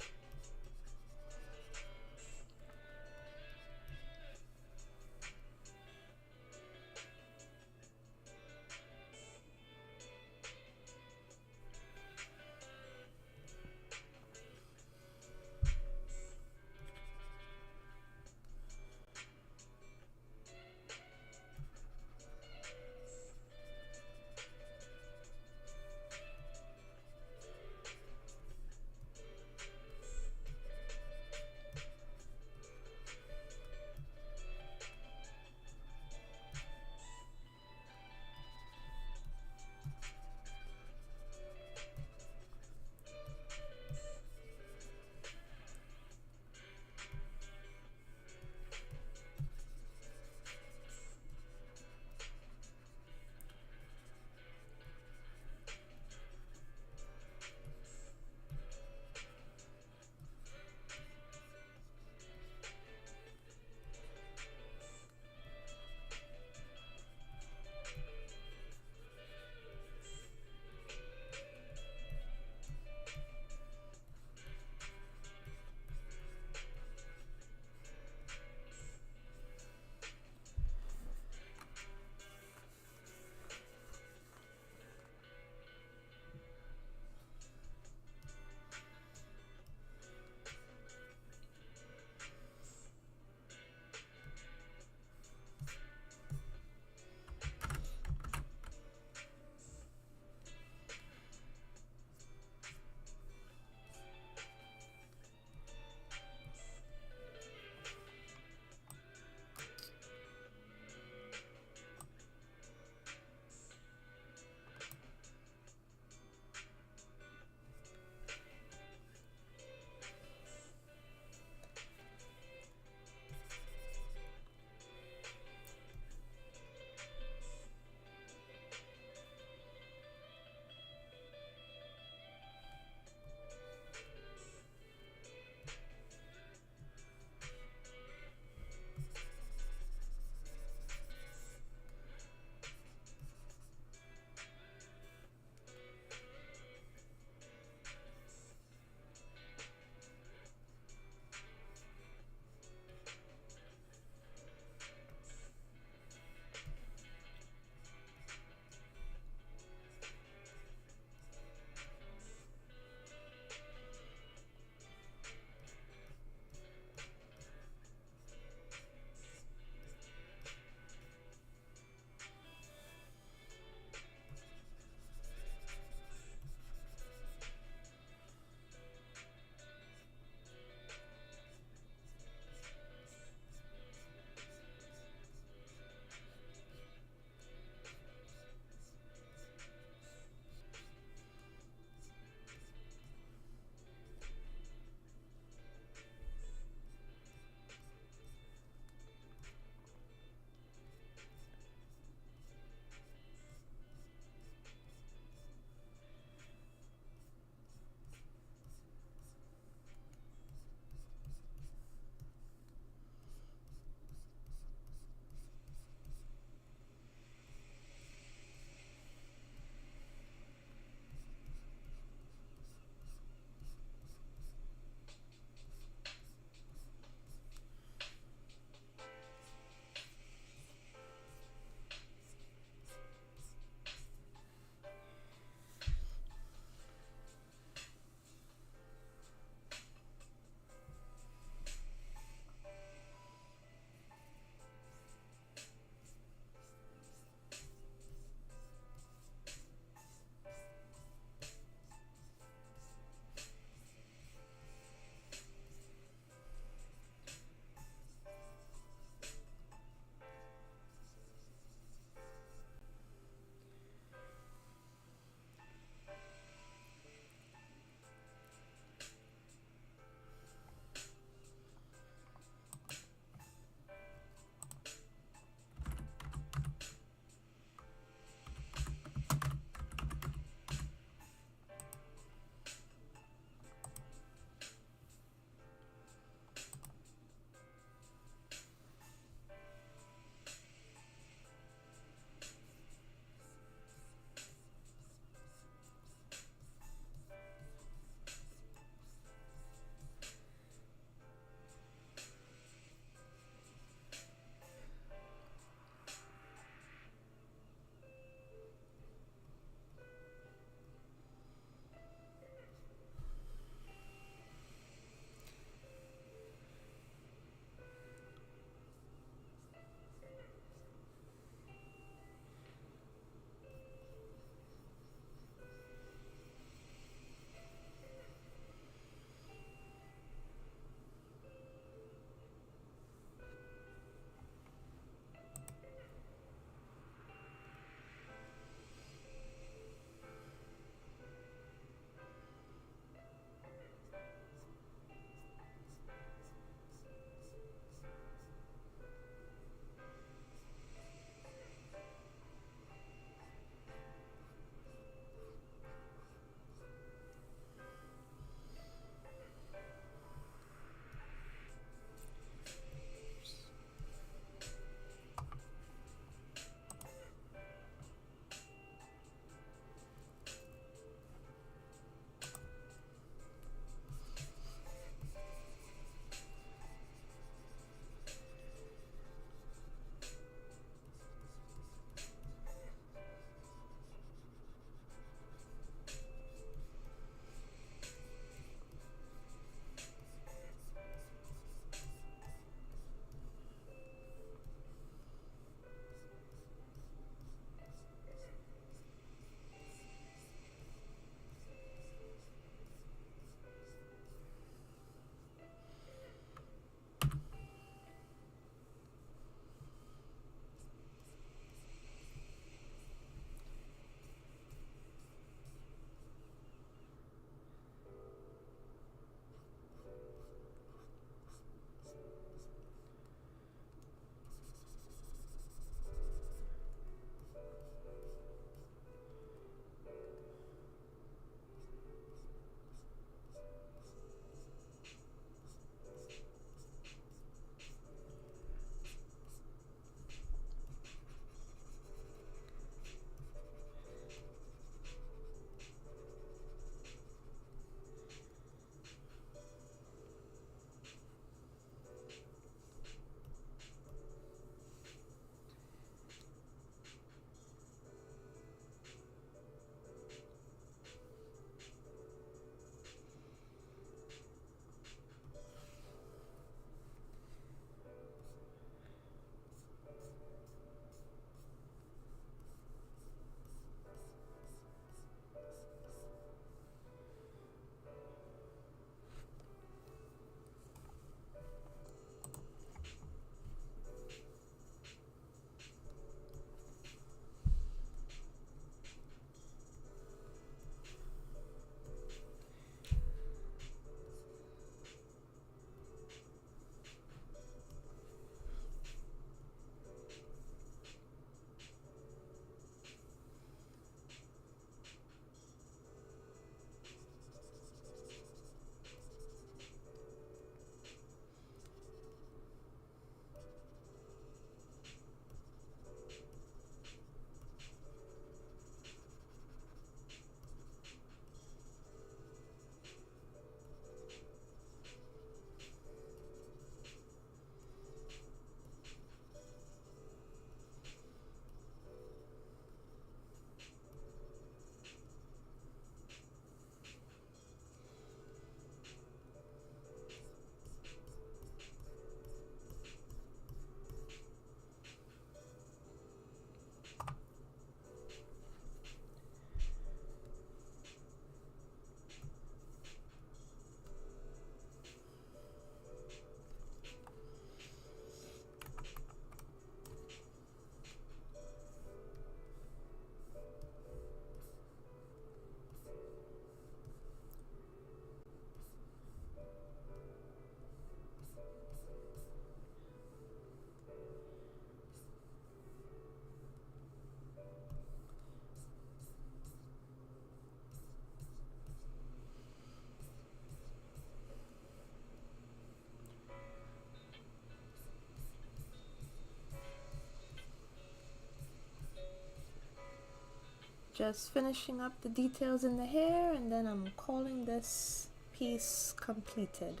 S1: Just finishing up the details in the hair, and then I'm calling this piece completed.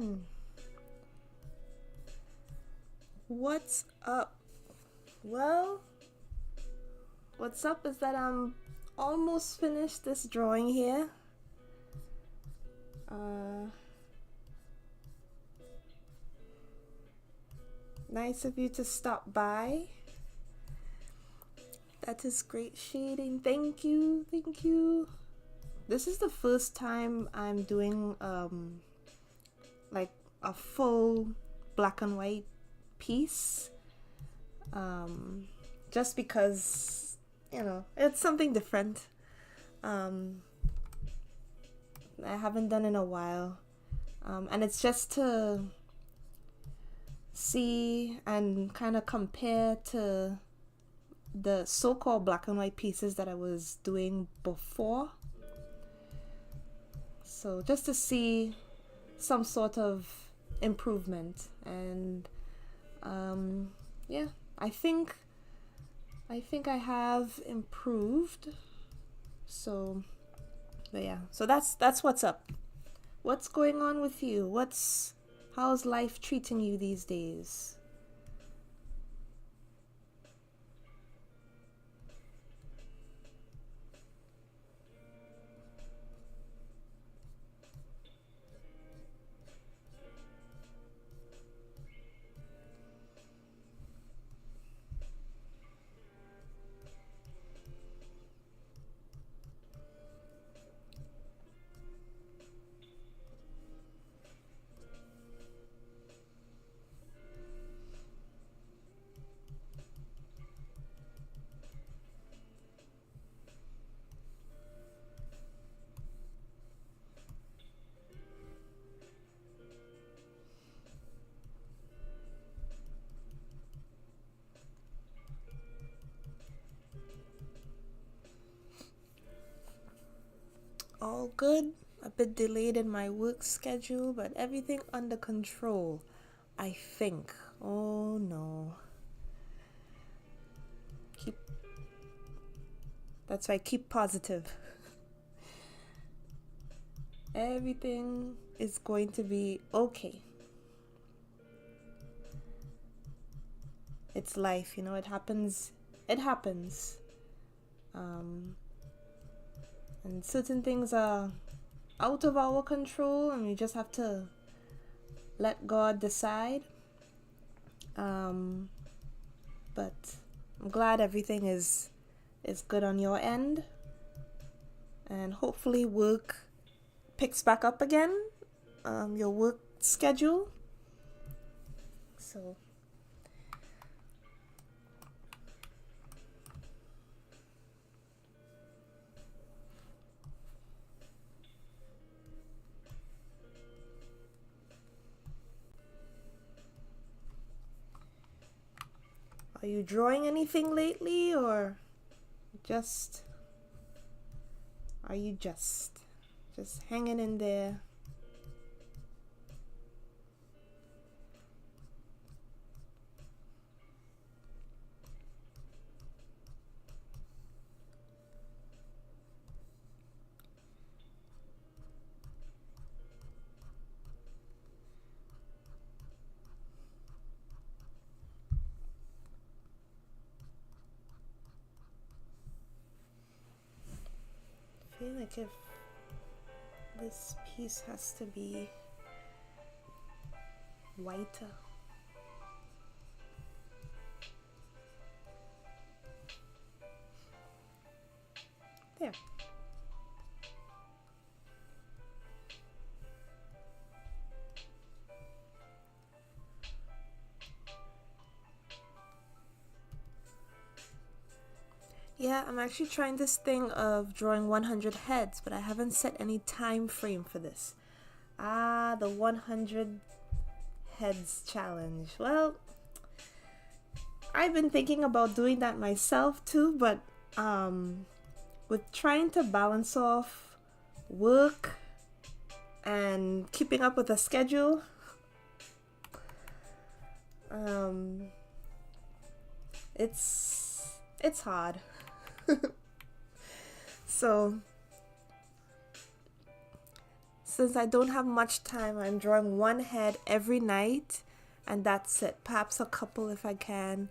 S1: everyone. What's up? Well, what's up is that I'm almost finished this drawing here. Nice of you to stop by. That is great shading. Thank you. Thank you. This is the first time I'm doing like a full black and white piece. Just because, it's something different. I haven't done in a while. And it's just to see and kind of compare to the so-called black and white pieces that I was doing before. So just to see some sort of improvement. And yeah, I think I have improved. So, but yeah, so that's what's up. What's going on with you? How's life treating you these days? All good. A bit delayed in my work schedule, but everything under control, I think. Oh no. That's why keep positive. Everything is going to be okay. It's life, it happens. It happens. And certain things are out of our control, and we just have to let God decide. But I'm glad everything is good on your end, and hopefully work picks back up again. Your work schedule. So. Are you drawing anything lately, or are you just hanging in there? I feel like if this piece has to be whiter. There. Yeah, I'm actually trying this thing of drawing 100 heads, but I haven't set any time frame for this. The 100 heads challenge. Well, I've been thinking about doing that myself too, but with trying to balance off work and keeping up with a schedule, it's hard. since I don't have much time, I'm drawing one head every night, and that's it. Perhaps a couple if I can.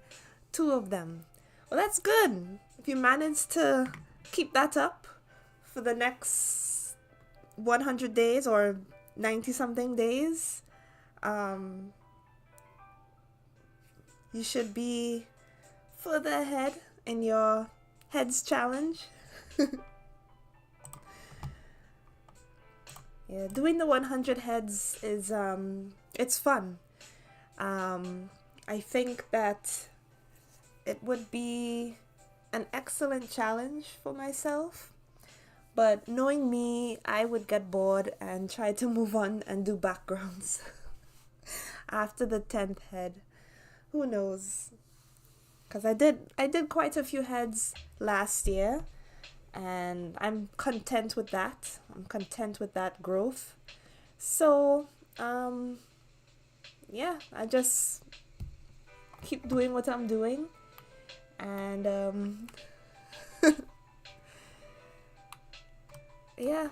S1: Two of them. Well, that's good. If you manage to keep that up for the next 100 days or 90 something days, you should be further ahead in your heads challenge. Yeah, doing the 100 heads is it's fun. I think that it would be an excellent challenge for myself, but knowing me, I would get bored and try to move on and do backgrounds after the 10th head. Who knows? Because I did quite a few heads last year, and I'm content with that. I'm content with that growth. So, yeah, I just keep doing what I'm doing, and yeah,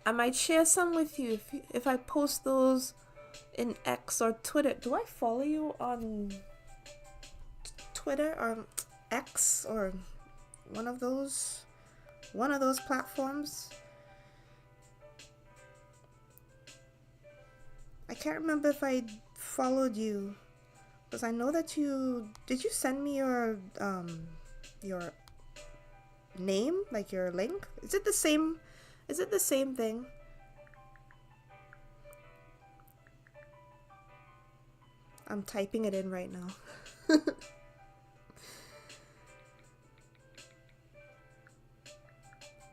S1: I might share some with you if I post those in X or Twitter. Do I follow you on Twitter or X or one of those platforms? I can't remember if I followed you, because I know that you send me your name, like your link? Is it the same thing? I'm typing it in right now.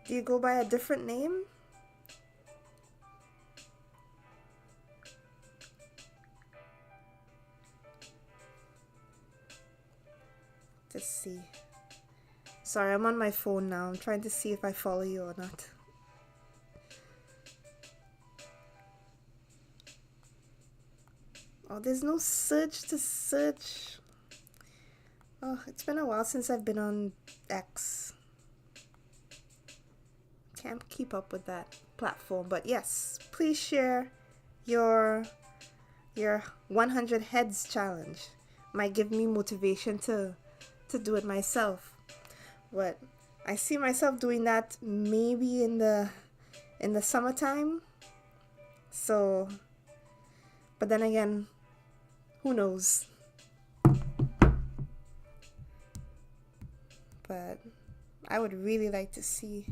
S1: Do you go by a different name? Let's see. Sorry, I'm on my phone now. I'm trying to see if I follow you or not. Oh, there's no search to search. Oh, it's been a while since I've been on X. Can't keep up with that platform, but yes, please share your 100 heads challenge. Might give me motivation to do it myself. But I see myself doing that maybe in the summertime. So, but then again, who knows? But I would really like to see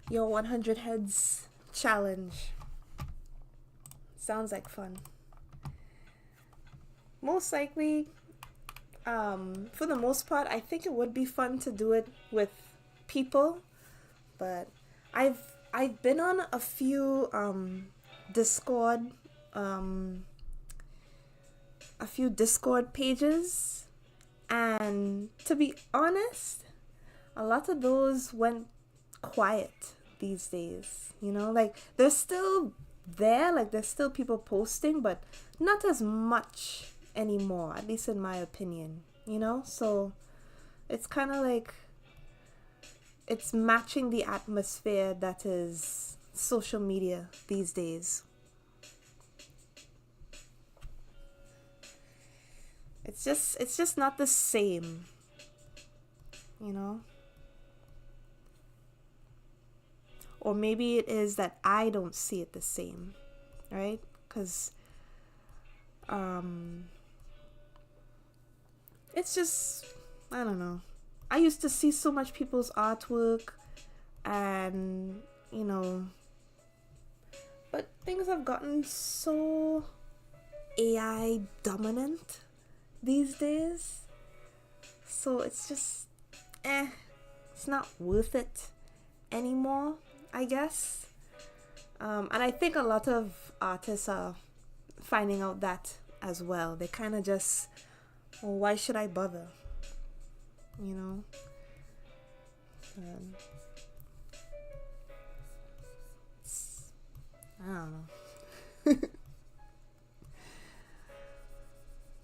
S1: your 100 heads challenge. Sounds like fun. Most likely, for the most part, I think it would be fun to do it with people. But I've been on a few Discord pages, and to be honest, a lot of those went quiet these days. You know, like they're still there, like there's still people posting, but not as much anymore, at least in my opinion, you know? So it's kind of like it's matching the atmosphere that is social media these days. It's just not the same, you know? Or maybe it is that I don't see it the same, right? Because it's just, I don't know. I used to see so much people's artwork, and you know, but things have gotten so AI dominant these days, so it's just it's not worth it anymore, I guess. And I think a lot of artists are finding out that as well. They kind of just, well, why should I bother? You know? I don't know.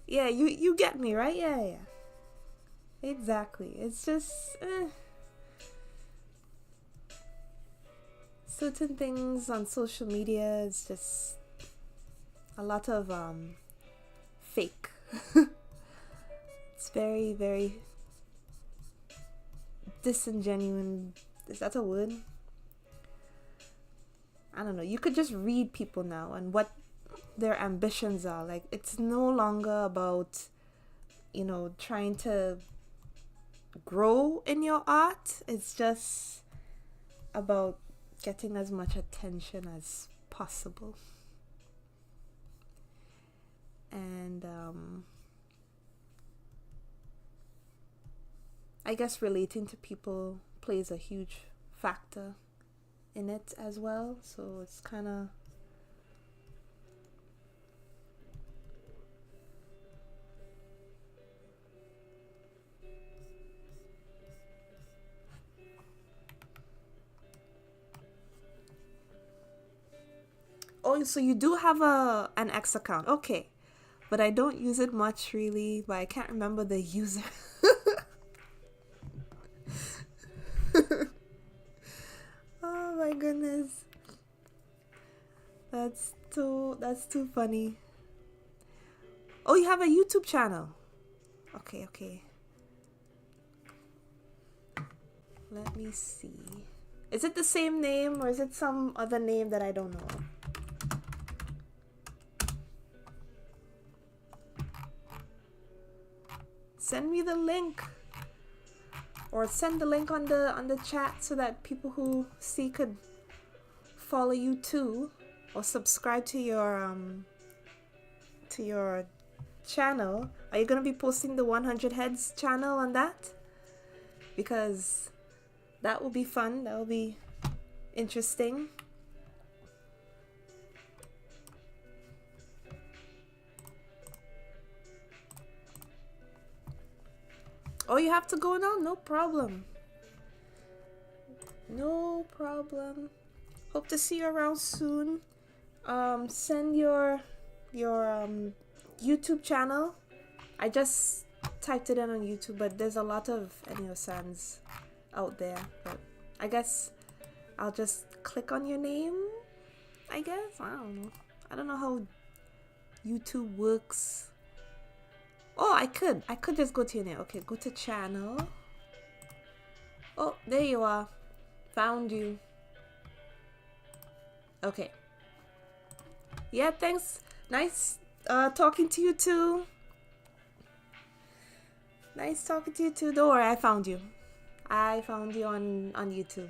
S1: Yeah, you get me, right? Yeah. Exactly. It's just, certain things on social media is just a lot of fake. It's very, very disingenuine. Is that a word? I don't know. You could just read people now and what their ambitions are. Like, it's no longer about, trying to grow in your art. It's just about getting as much attention as possible. And I guess relating to people plays a huge factor in it as well. So it's kind of oh, so you do have an X account. Okay. But I don't use it much really, but I can't remember the user. Oh my goodness. That's too funny. Oh, you have a YouTube channel. Okay. Let me see. Is it the same name or is it some other name that I don't know? Send me the link. Or send the link on the chat so that people who see could follow you too, or subscribe to your channel. Are you gonna be posting the 100 Heads channel on that? Because that will be fun. That will be interesting. Oh, you have to go now? No problem. No problem. Hope to see you around soon. Send your YouTube channel. I just typed it in on YouTube, but there's a lot of Enio Sans out there. But I guess I'll just click on your name. I guess I don't know. I don't know how YouTube works. Oh, I could just go to your name. Okay, go to channel. Oh, there you are. Found you. Okay. Yeah, thanks. Nice talking to you too. Nice talking to you too. Don't worry, I found you. I found you on YouTube.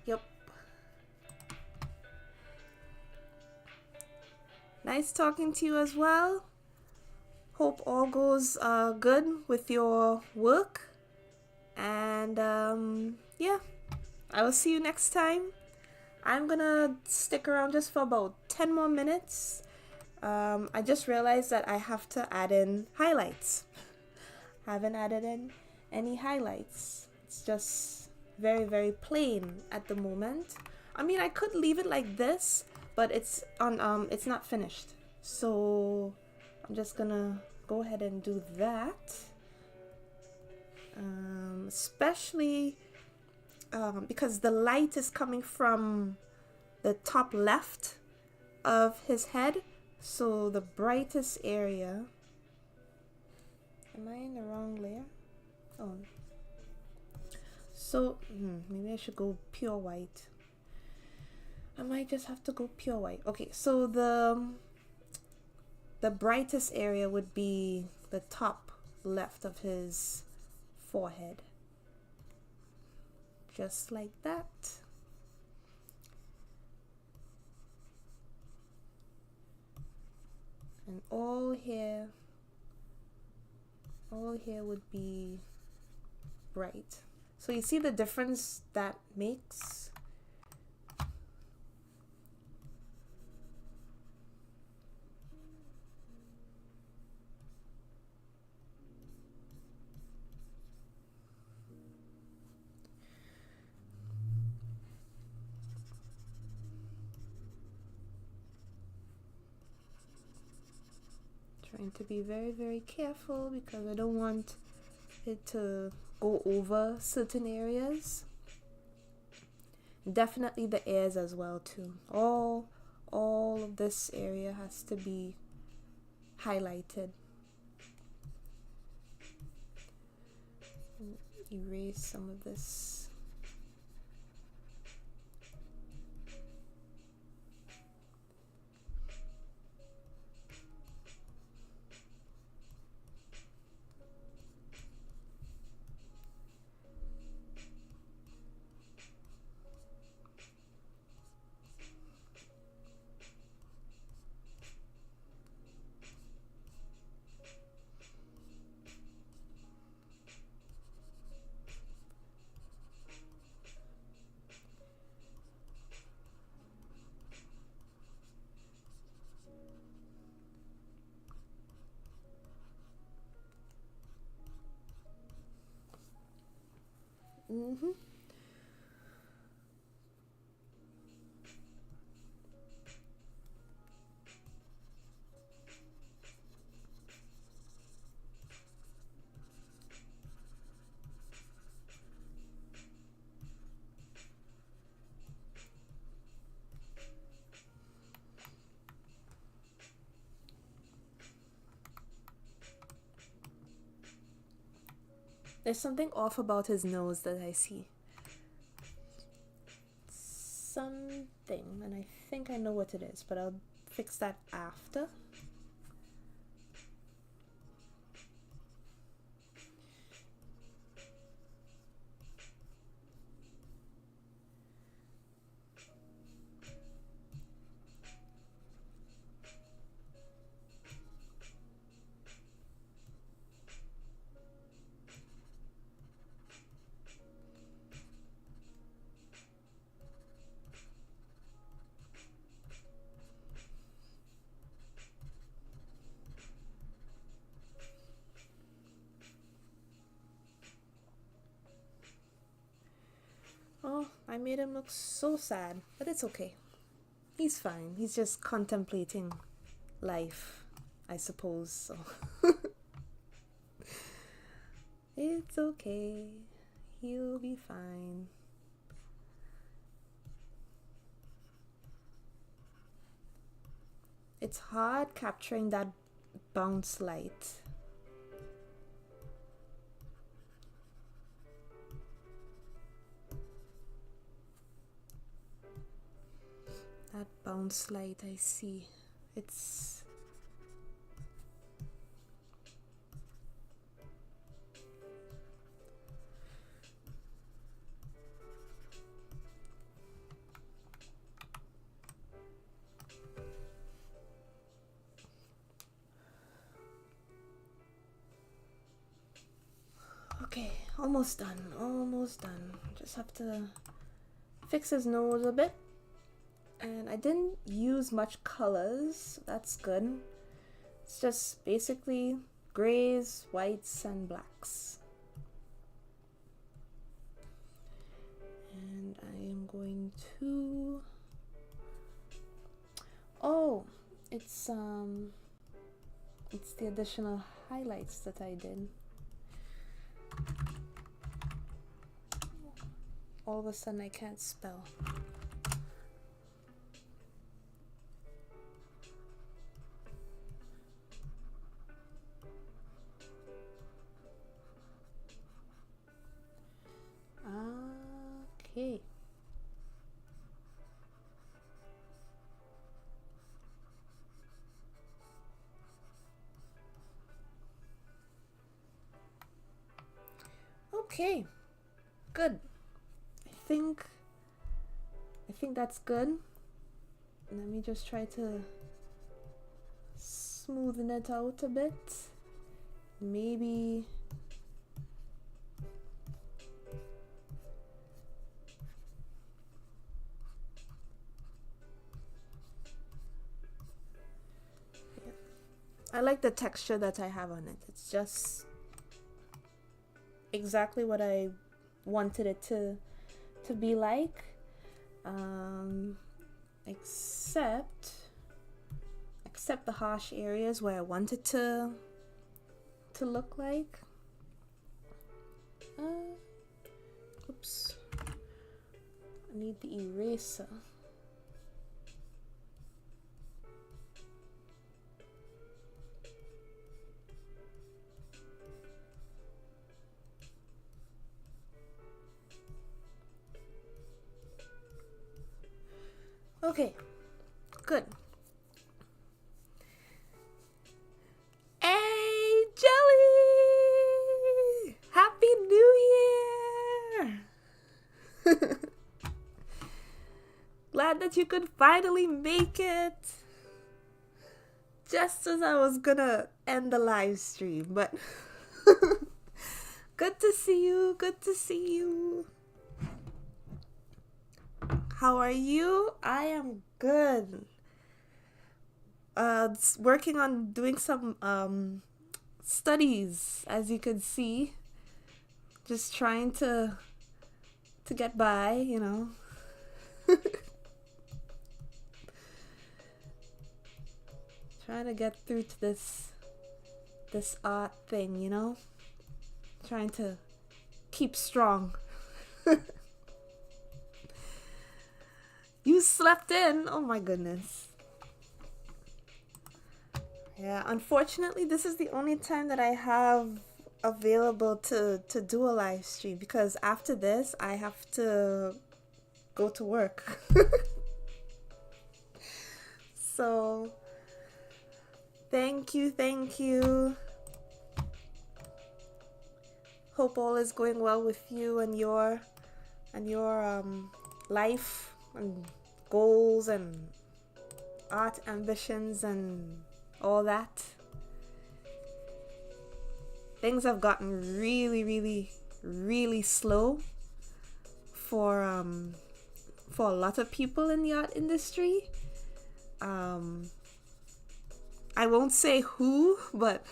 S1: Yep. Nice talking to you as well. Hope all goes good with your work. And yeah, I will see you next time. I'm gonna stick around just for about 10 more minutes. I just realized that I have to add in highlights. Haven't added in any highlights. It's just very, very plain at the moment. I mean, I could leave it like this, but it's it's not finished. So I'm just gonna go ahead and do that. Especially because the light is coming from the top left of his head. So the brightest area. Am I in the wrong layer? Oh. So maybe I should go pure white. I might just have to go pure white. Okay, so the brightest area would be the top left of his forehead. Just like that. And all here would be bright. So you see the difference that makes? Trying to be very, very careful because I don't want it to go over certain areas. Definitely the ears as well too. All of this area has to be highlighted. Erase some of this. Mm-hmm. There's something off about his nose that I see. Something, and I think I know what it is, but I'll fix that after. Oh, I made him look so sad, but it's okay. He's fine. He's just contemplating life, I suppose. So it's okay. He'll be fine. It's hard capturing that bounce light. That bounce light I see. It's okay, almost done. Almost done. Just have to fix his nose a bit. And I didn't use much colors. That's good. It's just basically grays, whites, and blacks. And I am going to... Oh, it's the additional highlights that I did. All of a sudden I can't spell. Okay. Okay. Good. I think that's good. Let me just try to smoothen it out a bit. Maybe I like the texture that I have on it. It's just exactly what I wanted it to be like. Except the harsh areas where I want it to look like. Oops. need the eraser. Okay, good. Hey, Jelly! Happy New Year! Glad that you could finally make it. Just as I was gonna end the live stream, but good to see you. Good to see you. How are you? I am good. Working on doing some studies, as you can see. Just trying to get by, you know. Trying to get through to this art thing, you know. Trying to keep strong. You slept in. Oh my goodness. Yeah, unfortunately, this is the only time that I have available to do a live stream, because after this, I have to go to work. So, thank you. Hope all is going well with you and your life and goals and art ambitions and all that. Things have gotten really slow for a lot of people in the art industry. I won't say who, but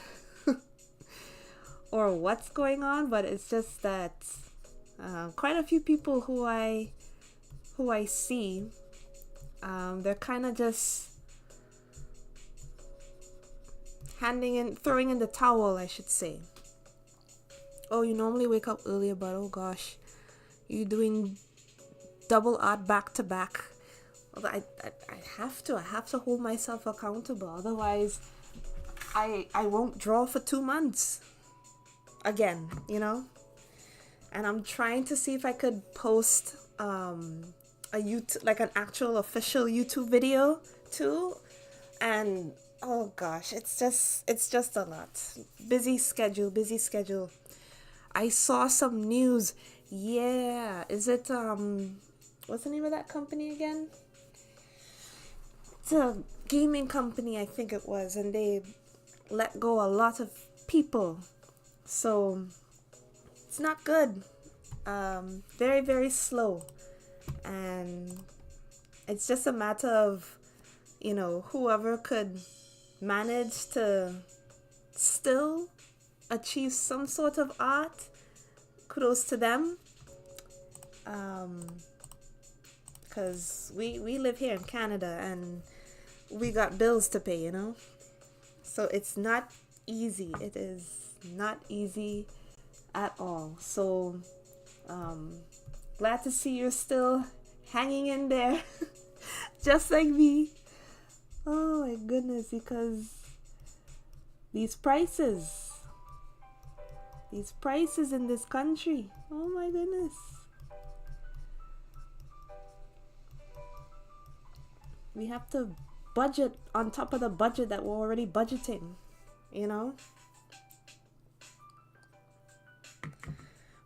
S1: or what's going on, but it's just that quite a few people who I see, they're kind of just throwing in the towel, I should say. Oh, you normally wake up earlier, but oh gosh, you're doing double art back to back. I have to hold myself accountable, otherwise I won't draw for 2 months again, you know. And I'm trying to see if I could post a YouTube, like an actual official YouTube video too. And oh gosh, it's just a lot. Busy schedule. I saw some news. Yeah, is it what's the name of that company again? It's a gaming company, I think it was, and they let go a lot of people. So it's not good. Very slow. And it's just a matter of, you know, whoever could manage to still achieve some sort of art, kudos to them. Because we live here in Canada and we got bills to pay, you know. So it's not easy. It is not easy at all. So glad to see you're still hanging in there just like me. Oh my goodness, because these prices in this country, oh my goodness. We have to budget on top of the budget that we're already budgeting, you know.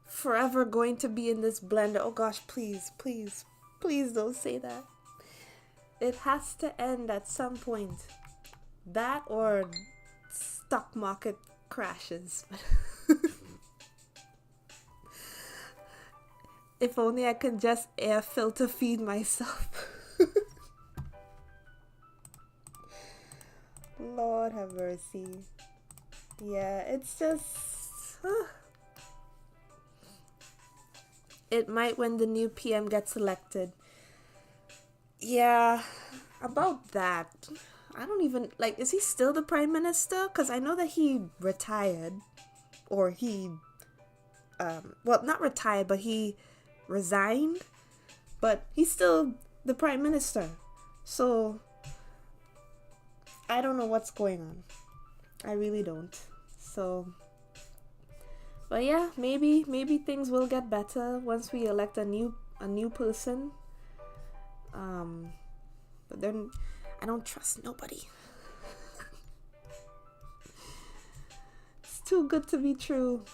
S1: Forever going to be in this blender. Oh gosh, please don't say that. It has to end at some point. That or stock market crashes. If only I can just air filter feed myself. Lord have mercy. Yeah, it's just... It might when the new PM gets elected. Yeah, about that. I don't even... Like, is he still the Prime Minister? Because I know that he retired. Or he... well, not retired, but he resigned. but he's still the prime minister. So I don't know what's going on. I really don't. So, but yeah, maybe things will get better once we elect a new person. But then I don't trust nobody. It's too good to be true.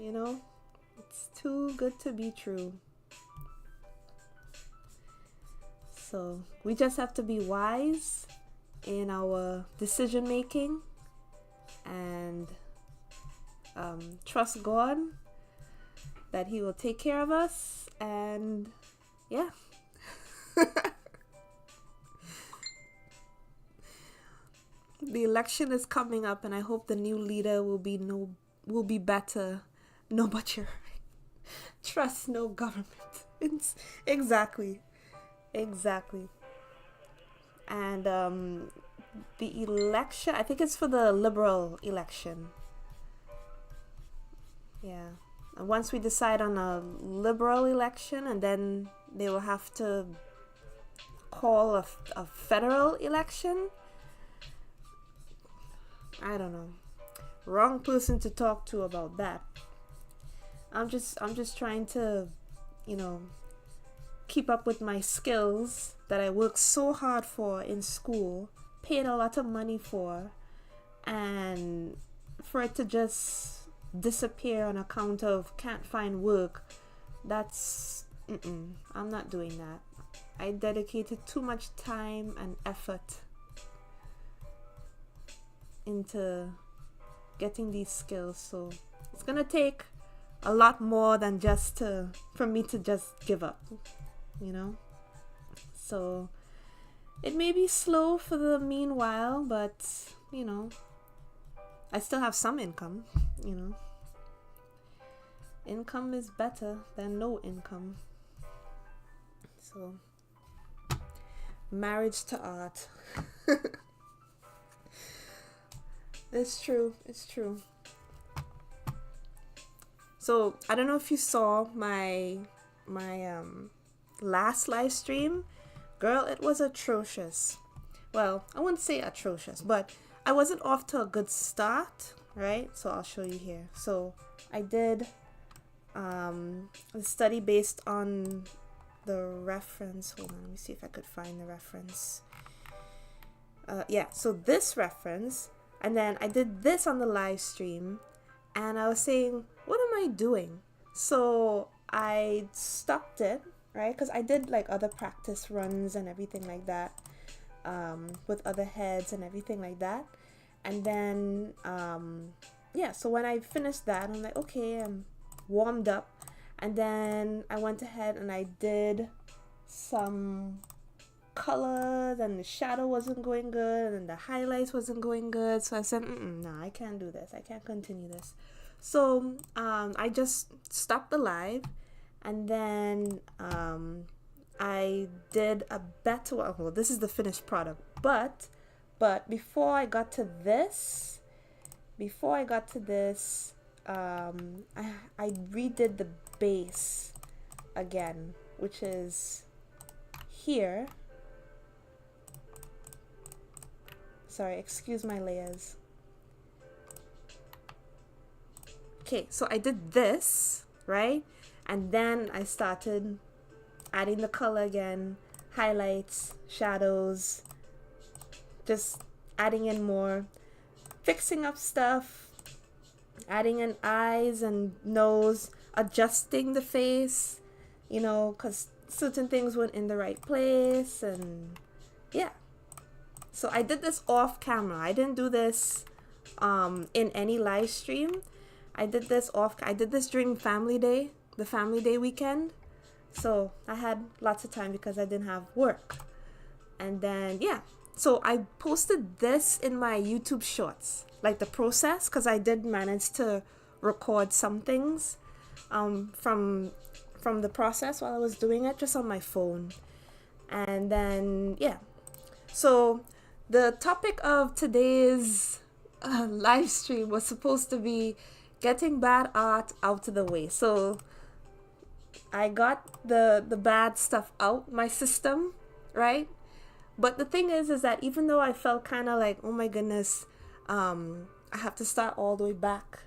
S1: You know? It's too good to be true. So we just have to be wise in our decision making and trust God that He will take care of us. And yeah. The election is coming up, and I hope the new leader will be better. No butcher. Trust no government. Exactly. And the election, I think it's for the Liberal election. Yeah. And once we decide on a Liberal election, and then they will have to call a federal election. I don't know. Wrong person to talk to about that. I'm just trying to, keep up with my skills that I worked so hard for in school, paid a lot of money for, and for it to just disappear on account of can't find work, I'm not doing that. I dedicated too much time and effort into getting these skills, so it's gonna take a lot more than for me to just give up, so it may be slow for the meanwhile, but I still have some income. Income is better than no income. So marriage to art. It's true. So I don't know if you saw my last live stream. Girl, it was atrocious. Well, I wouldn't say atrocious, but I wasn't off to a good start, right? So I'll show you here. So I did a study based on the reference. Hold on, let me see if I could find the reference. So this reference, and then I did this on the live stream, and I was saying, what am I doing? So I stopped it, right? Because I did like other practice runs and everything like that, with other heads and everything like that. And then, so when I finished that, I'm like, okay, I'm warmed up. And then I went ahead and I did some colors, and the shadow wasn't going good, and the highlights wasn't going good. So I said, no, I can't do this. I can't continue this. So I just stopped the live, and then I did a better one. Well, this is the finished product, but before I got to this, I redid the base again, which is here. Sorry, excuse my layers. Okay, so I did this, right? And then I started adding the color again, highlights, shadows, just adding in more, fixing up stuff, adding in eyes and nose, adjusting the face, because certain things weren't in the right place, and yeah. So I did this off camera. I didn't do this in any live stream. I did this during Family Day, the Family Day weekend. So I had lots of time because I didn't have work. And then, so I posted this in my YouTube shorts, like the process, because I did manage to record some things from the process while I was doing it, just on my phone. And then, so the topic of today's live stream was supposed to be getting bad art out of the way. So I got the bad stuff out my system, right? But the thing is that even though I felt kind of like, oh my goodness, I have to start all the way back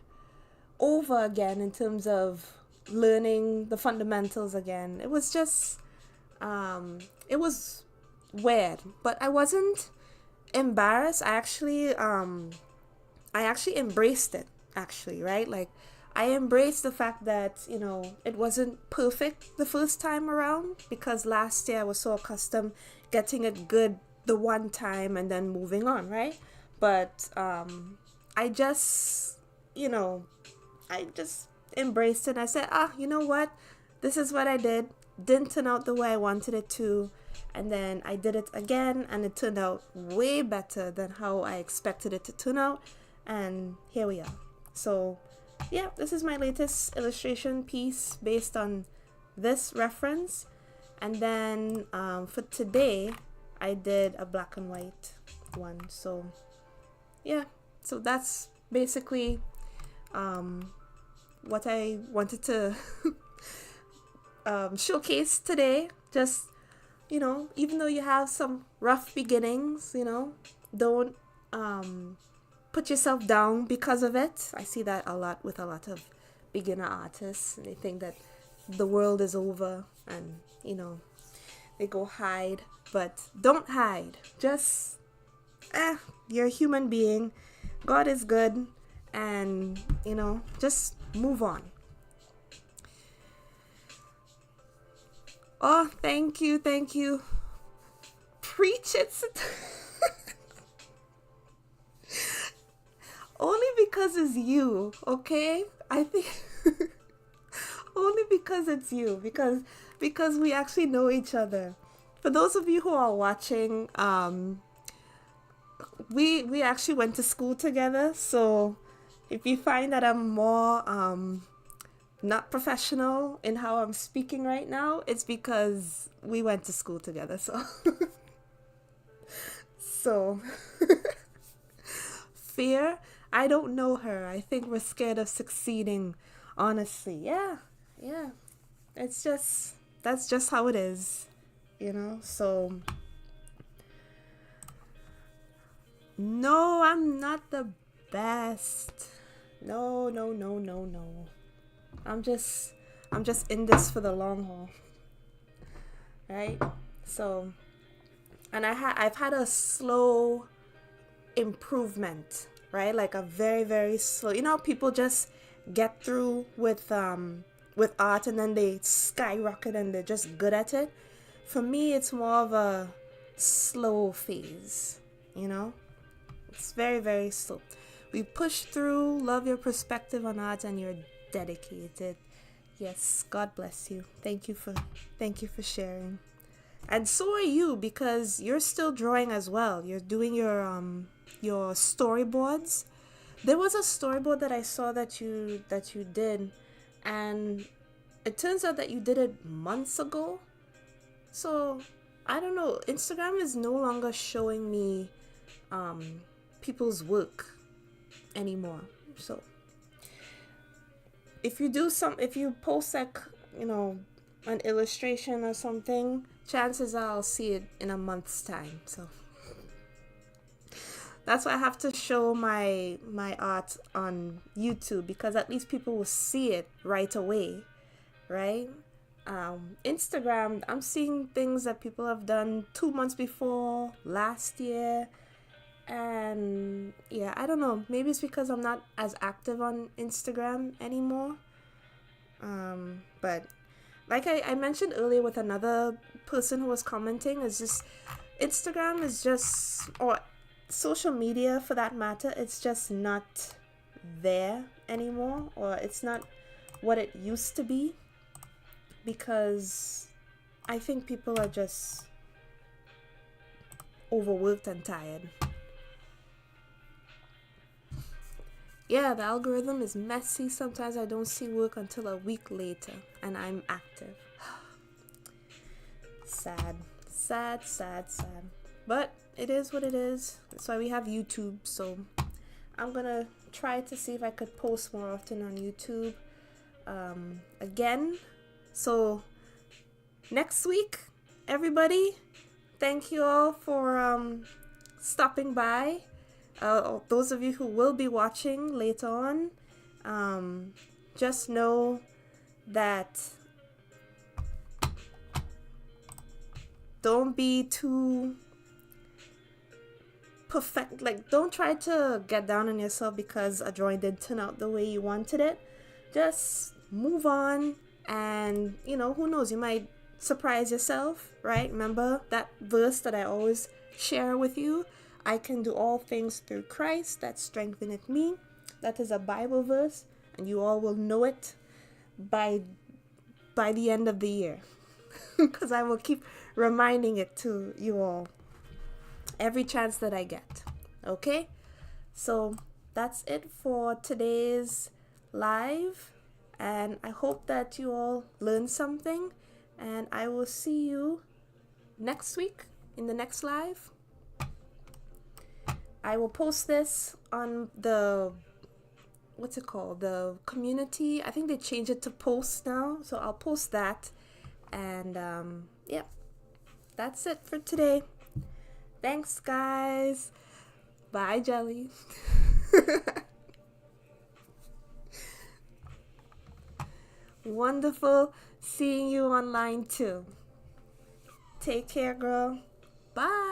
S1: over again in terms of learning the fundamentals again. It was just, it was weird, but I wasn't embarrassed. I actually embraced it, actually, right? Like, I embraced the fact that, it wasn't perfect the first time around, because last year I was so accustomed getting it good the one time and then moving on, right? But I just, I just embraced it. I said, you know what? This is what I did. Didn't turn out the way I wanted it to. And then I did it again, and it turned out way better than how I expected it to turn out. And here we are. So, yeah, this is my latest illustration piece based on this reference. And then for today, I did a black and white one. So, yeah, so that's basically what I wanted to showcase today. Just, even though you have some rough beginnings, don't put yourself down because of it. I see that a lot with a lot of beginner artists. They think that the world is over, and they go hide. But don't hide. Just you're a human being. God is good, and just move on. Oh, thank you. Preach it. Only because it's you, okay? I think only because it's you, because we actually know each other. For those of you who are watching, we actually went to school together. So if you find that I'm more not professional in how I'm speaking right now, it's because we went to school together. So so fear, I don't know her. I think we're scared of succeeding, honestly. Yeah. That's just how it is, So no, I'm not the best. No. I'm just in this for the long haul. Right? So, and I've had a slow improvement, right? Like a very, very slow. People just get through with art and then they skyrocket and they're just good at it. For me, it's more of a slow phase, It's very, very slow. We push through, love your perspective on art, and you're dedicated. Yes, God bless you. Thank you for sharing. And so are you, because you're still drawing as well. You're doing your storyboards. There was a storyboard that I saw that you did, and it turns out that you did it months ago. So I don't know. Instagram is no longer showing me people's work anymore. So if you post like an illustration or something, chances are I'll see it in a month's time. So that's why I have to show my art on YouTube, because at least people will see it right away, right? Instagram, I'm seeing things that people have done 2 months before, last year. And yeah, I don't know. Maybe it's because I'm not as active on Instagram anymore. But like I mentioned earlier with another person who was commenting, is just Instagram is just, or social media for that matter, it's just not there anymore, or it's not what it used to be, because I think people are just overworked and tired. Yeah, the algorithm is messy. Sometimes I don't see work until a week later, and I'm active. Sad. But it is what it is. That's why we have YouTube. So I'm gonna try to see if I could post more often on YouTube. Again, So next week, everybody, thank you all for stopping by. Those of you who will be watching later on, just know that don't be too perfect. Like, don't try to get down on yourself because a drawing didn't turn out the way you wanted it. Just move on, and who knows, you might surprise yourself, right? Remember that verse that I always share with you? I can do all things through Christ that strengtheneth me. That is a Bible verse, and you all will know it by the end of the year, because I will keep reminding it to you all every chance that I get. Okay, so that's it for today's live, and I hope that you all learned something, and I will see you next week in the next live. I will post this on the the community. I think they changed it to post now, so I'll post that. And yeah, that's it for today. Thanks, guys. Bye, Jelly. Wonderful seeing you online too. Take care, girl. Bye.